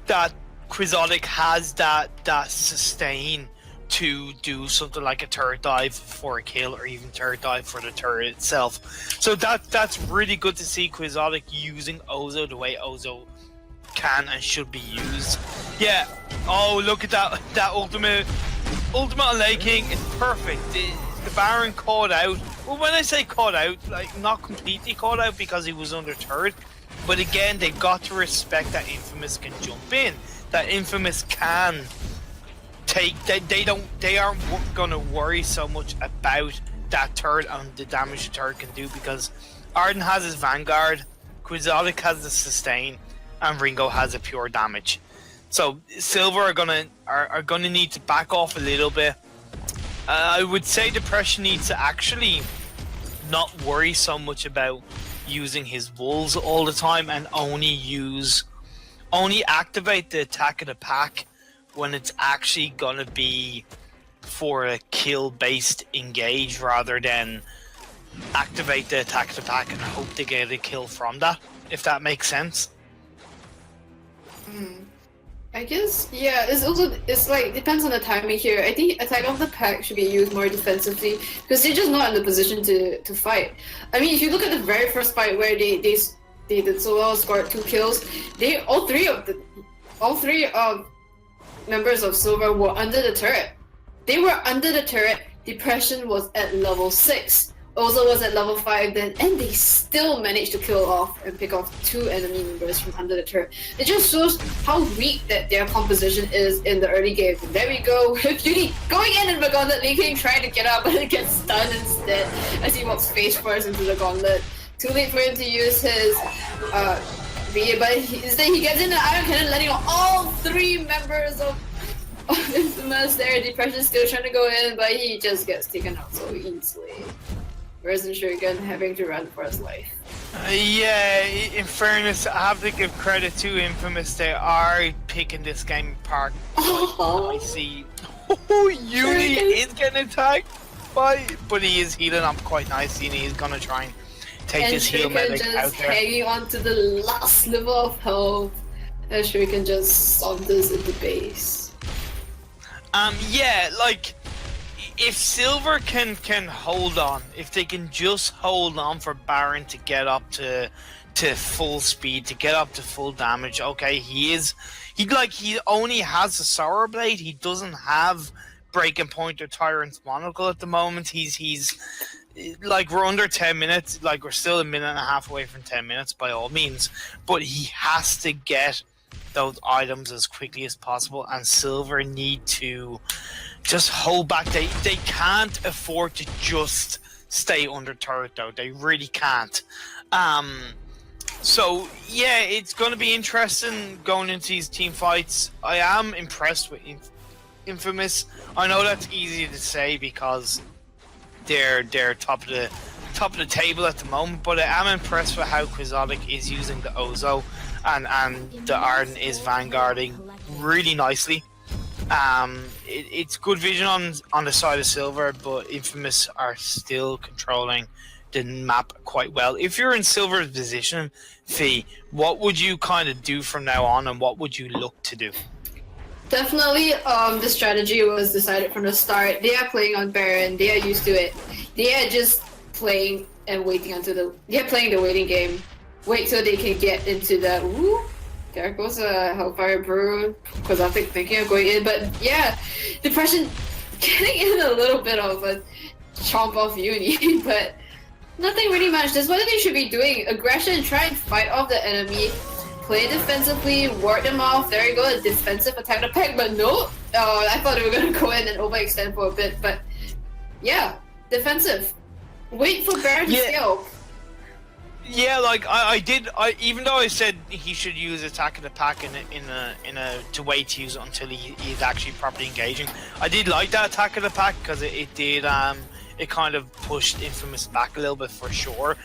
that Quixotic has that sustain to do something like a turret dive for a kill, or even turret dive for the turret itself. So that's really good to see Quixotic using Ozo the way Ozo can and should be used. Yeah. Oh, look at that ultimate on Lei King. It's perfect. The Baron caught out. Well, when I say caught out, like not completely caught out because he was under turret. But again, they've got to respect that Infamous can jump in. That Infamous can take. They aren't gonna worry so much about that turret and the damage the turret can do, because Arden has his Vanguard, Quixotic has the sustain, and Ringo has a pure damage. So Silver are gonna need to back off a little bit. I would say Depression needs to actually not worry so much about using his wolves all the time, and only activate the attack of the pack when it's actually gonna be for a kill based engage, rather than activate the attack of the pack and hope to get a kill from that, if that makes sense. I guess, yeah, it's like, depends on the timing here. I think Attack of the Pack should be used more defensively, because they're just not in the position to fight. I mean, if you look at the very first fight where they did so well, scored 2 kills, all three members of Silver were under the turret. They were under the turret, Depression was at level 6. Ozo was at level 5 then, and they still managed to kill off and pick off 2 enemy members from under the turret. It just shows how weak that their composition is in the early game. And there we go, Judy going in the gauntlet, Lei King trying to get up, but it gets stunned instead as he walks face first into the gauntlet. Too late for him to use his but instead he gets in the Iron Cannon, letting all 3 members of Infamous there. Depression still trying to go in, but he just gets taken out so easily. Whereas Shuriken having to run for his life. Yeah, in fairness, I have to give credit to Infamous. They are picking this game apart. I see. Oh, Uni is getting attacked, but he is healing up quite nicely, and he's gonna try and take this heal medic out there. And Shuriken just hanging on to the last level of health, and Shuriken just saunters into base. Yeah, like, if Silver can hold on, if they can just hold on for Baron to get up to full speed, to get up to full damage, okay, he only has a Sour Blade, he doesn't have Breaking Point or Tyrant's Monocle at the moment. He's like, we're under 10 minutes, like we're still a minute and a half away from 10 minutes by all means, but he has to get those items as quickly as possible, and Silver need to just hold back. They can't afford to just stay under turret though. They really can't. So yeah, it's going to be interesting going into these team fights. I am impressed with Infamous. I know that's easy to say because they're top of the table at the moment, but I am impressed with how Quixotic is using the Ozo, and the Arden is vanguarding really nicely. It's good vision on the side of Silver, but Infamous are still controlling the map quite well. If you're in Silver's position, Fee, what would you kind of do from now on, and what would you look to do? Definitely, the strategy was decided from the start. They are playing on Baron. They are used to it. They are just playing and waiting they're playing the waiting game. Wait till they can get into the there goes a Hellfire Brew, because I think thinking of going in, but yeah, Depression getting in a little bit of a chomp off Uni, but nothing really much. That's what they should be doing. Aggression, try and fight off the enemy, play defensively, ward them off. There you go, a defensive attack the pack, but no. I thought they were gonna go in and overextend for a bit, but yeah, defensive. Wait for Baron to scale. Yeah, like I did. Even though I said he should use attack of the pack to wait to use it until he's actually properly engaging, I did like that attack of the pack because it did it kind of pushed Infamous back a little bit for sure.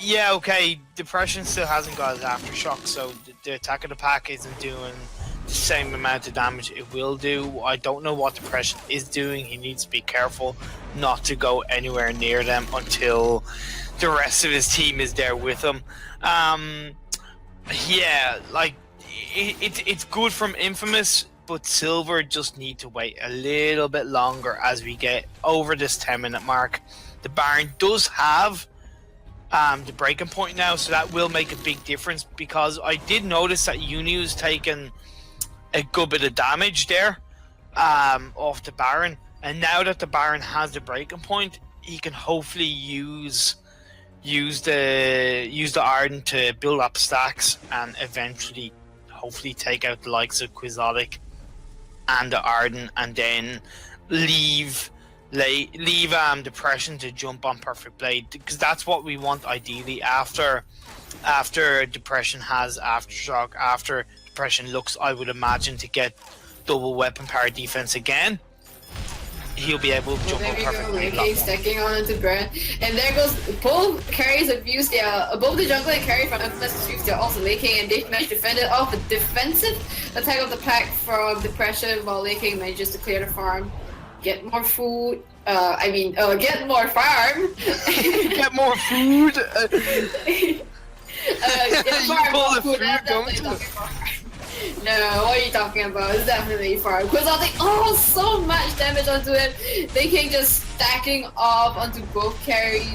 Yeah, okay. Depression still hasn't got his aftershock, so the attack of the pack isn't doing the same amount of damage it will do. I don't know what Depression is doing. He needs to be careful not to go anywhere near them until the rest of his team is there with him. Yeah, like it's good from Infamous but Silver just need to wait a little bit longer as we get over this 10-minute mark. The Baron does have the breaking point now, so that will make a big difference, because I did notice that Uni was taking a good bit of damage there off the Baron, and now that the Baron has the breaking point, he can hopefully use the Arden to build up stacks and eventually hopefully take out the likes of Quixotic and the Arden, and then leave Depression to jump on Perfect Blade, because that's what we want ideally after Depression has Aftershock, after Depression looks, I would imagine, to get double weapon power defense again. He'll be able to jump on Perfect Blade. Okay, stacking on into Baron, and there goes both carries have used their both the jungler and carry from Infamous has used their also Lei King, and they've managed to fend it off a defensive attack of the pack from Depression, while Lei King manages to clear the farm, get more food. Get more farm. Get more food. Call it food, don't you? No, what are you talking about? It's definitely farm. Quixotic, so much damage onto him. Lei King just stacking off onto both carries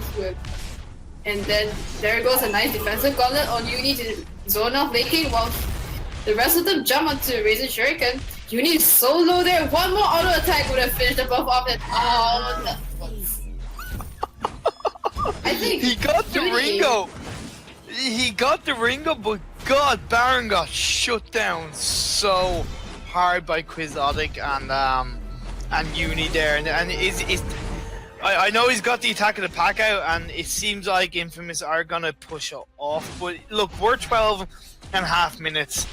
and then there goes a nice defensive gauntlet on Uni to zone off Lei King, while the rest of them jump onto Raisin Shuriken. Uni is so low there. One more auto attack would have finished the buff off it. I think he got the Ringo. He got the Ringo, but God, Baron got shut down so hard by Quixotic and Uni there, and I know he's got the attack of the pack out, and it seems like Infamous are gonna push it off. But look, we're 12.5 minutes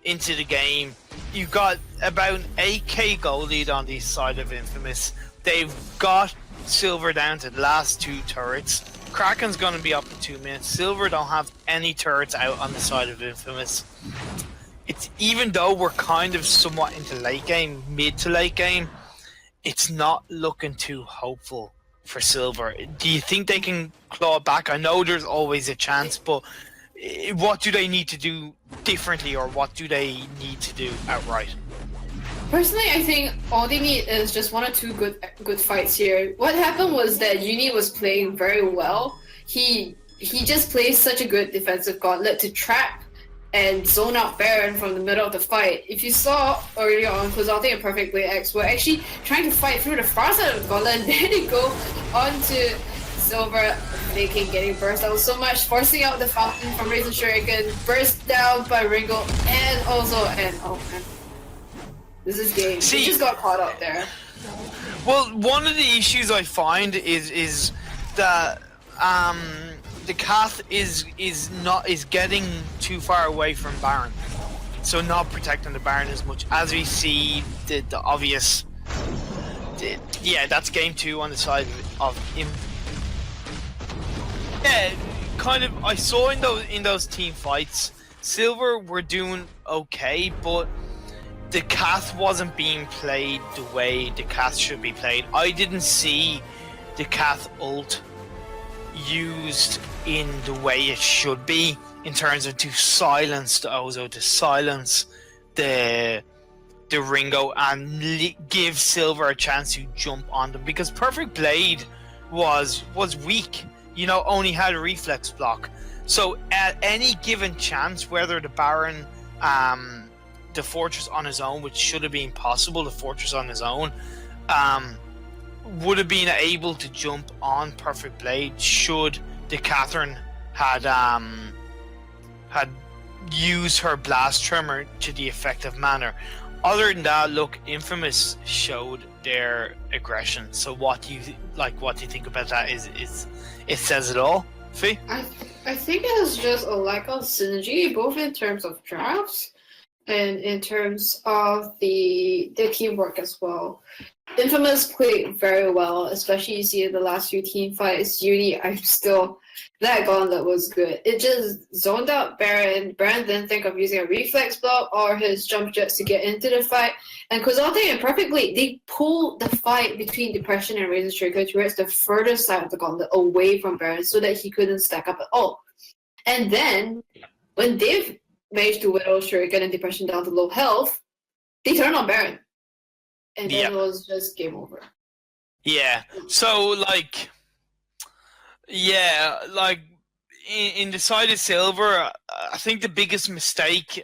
into the game. You've got about an 8k goal lead on the side of Infamous. They've got Silver down to the last 2 turrets. Kraken's going to be up in 2 minutes. Silver don't have any turrets out on the side of Infamous. It's, even though we're kind of somewhat into late game, mid to late game, it's not looking too hopeful for Silver. Do you think they can claw it back? I know there's always a chance, but what do they need to do differently, or what do they need to do outright? Personally, I think all they need is just 1 or 2 good fights here. What happened was that Uni was playing very well. He just plays such a good defensive gauntlet to trap and zone out Baron from the middle of the fight. If you saw earlier on, Quixotic and Perfect Blade X were actually trying to fight through the far side of the gauntlet, and then they go onto Silver, Lei King getting burst out so much, forcing out the fountain from Raisin Shuriken, burst down by Ringo, and oh man. This is game. He just got caught up there. Well, one of the issues I find is that the Cath is getting too far away from Baron, so not protecting the Baron as much as we see the obvious. That's game 2 on the side of him. Yeah, kind of. I saw in those team fights, Silver were doing okay, but the Cath wasn't being played the way the Cath should be played. I didn't see the Cath ult used in the way it should be, in terms of to silence the Ozo, to silence the Ringo, and give Silver a chance to jump on them, because Perfect Blade was weak. Only had a reflex block. So at any given chance, whether the Baron the Fortress on his own, which should have been possible, the Fortress on his own, would have been able to jump on Perfect Blade should the Catherine had used her blast tremor to the effective manner. Other than that, look, Infamous showed their aggression. So what do you think about that? Is it says it all, Fee? I think it is just a lack of synergy, both in terms of drafts and in terms of the teamwork as well. Infamous played very well, especially you see in the last few team fights. Uni, that gauntlet was good. It just zoned out Baron. Baron didn't think of using a reflex block or his jump jets to get into the fight. And Quixotic and Perfect Blade, they pulled the fight between Depression and Raisin Shuriken towards the further side of the gauntlet, away from Baron, so that he couldn't stack up at all. And then, when they've managed to whittle Shuriken and Depression down to low health, They turned on Baron, and then Yeah. it was just game over. Yeah. So like, yeah, like in the side of silver, I think the biggest mistake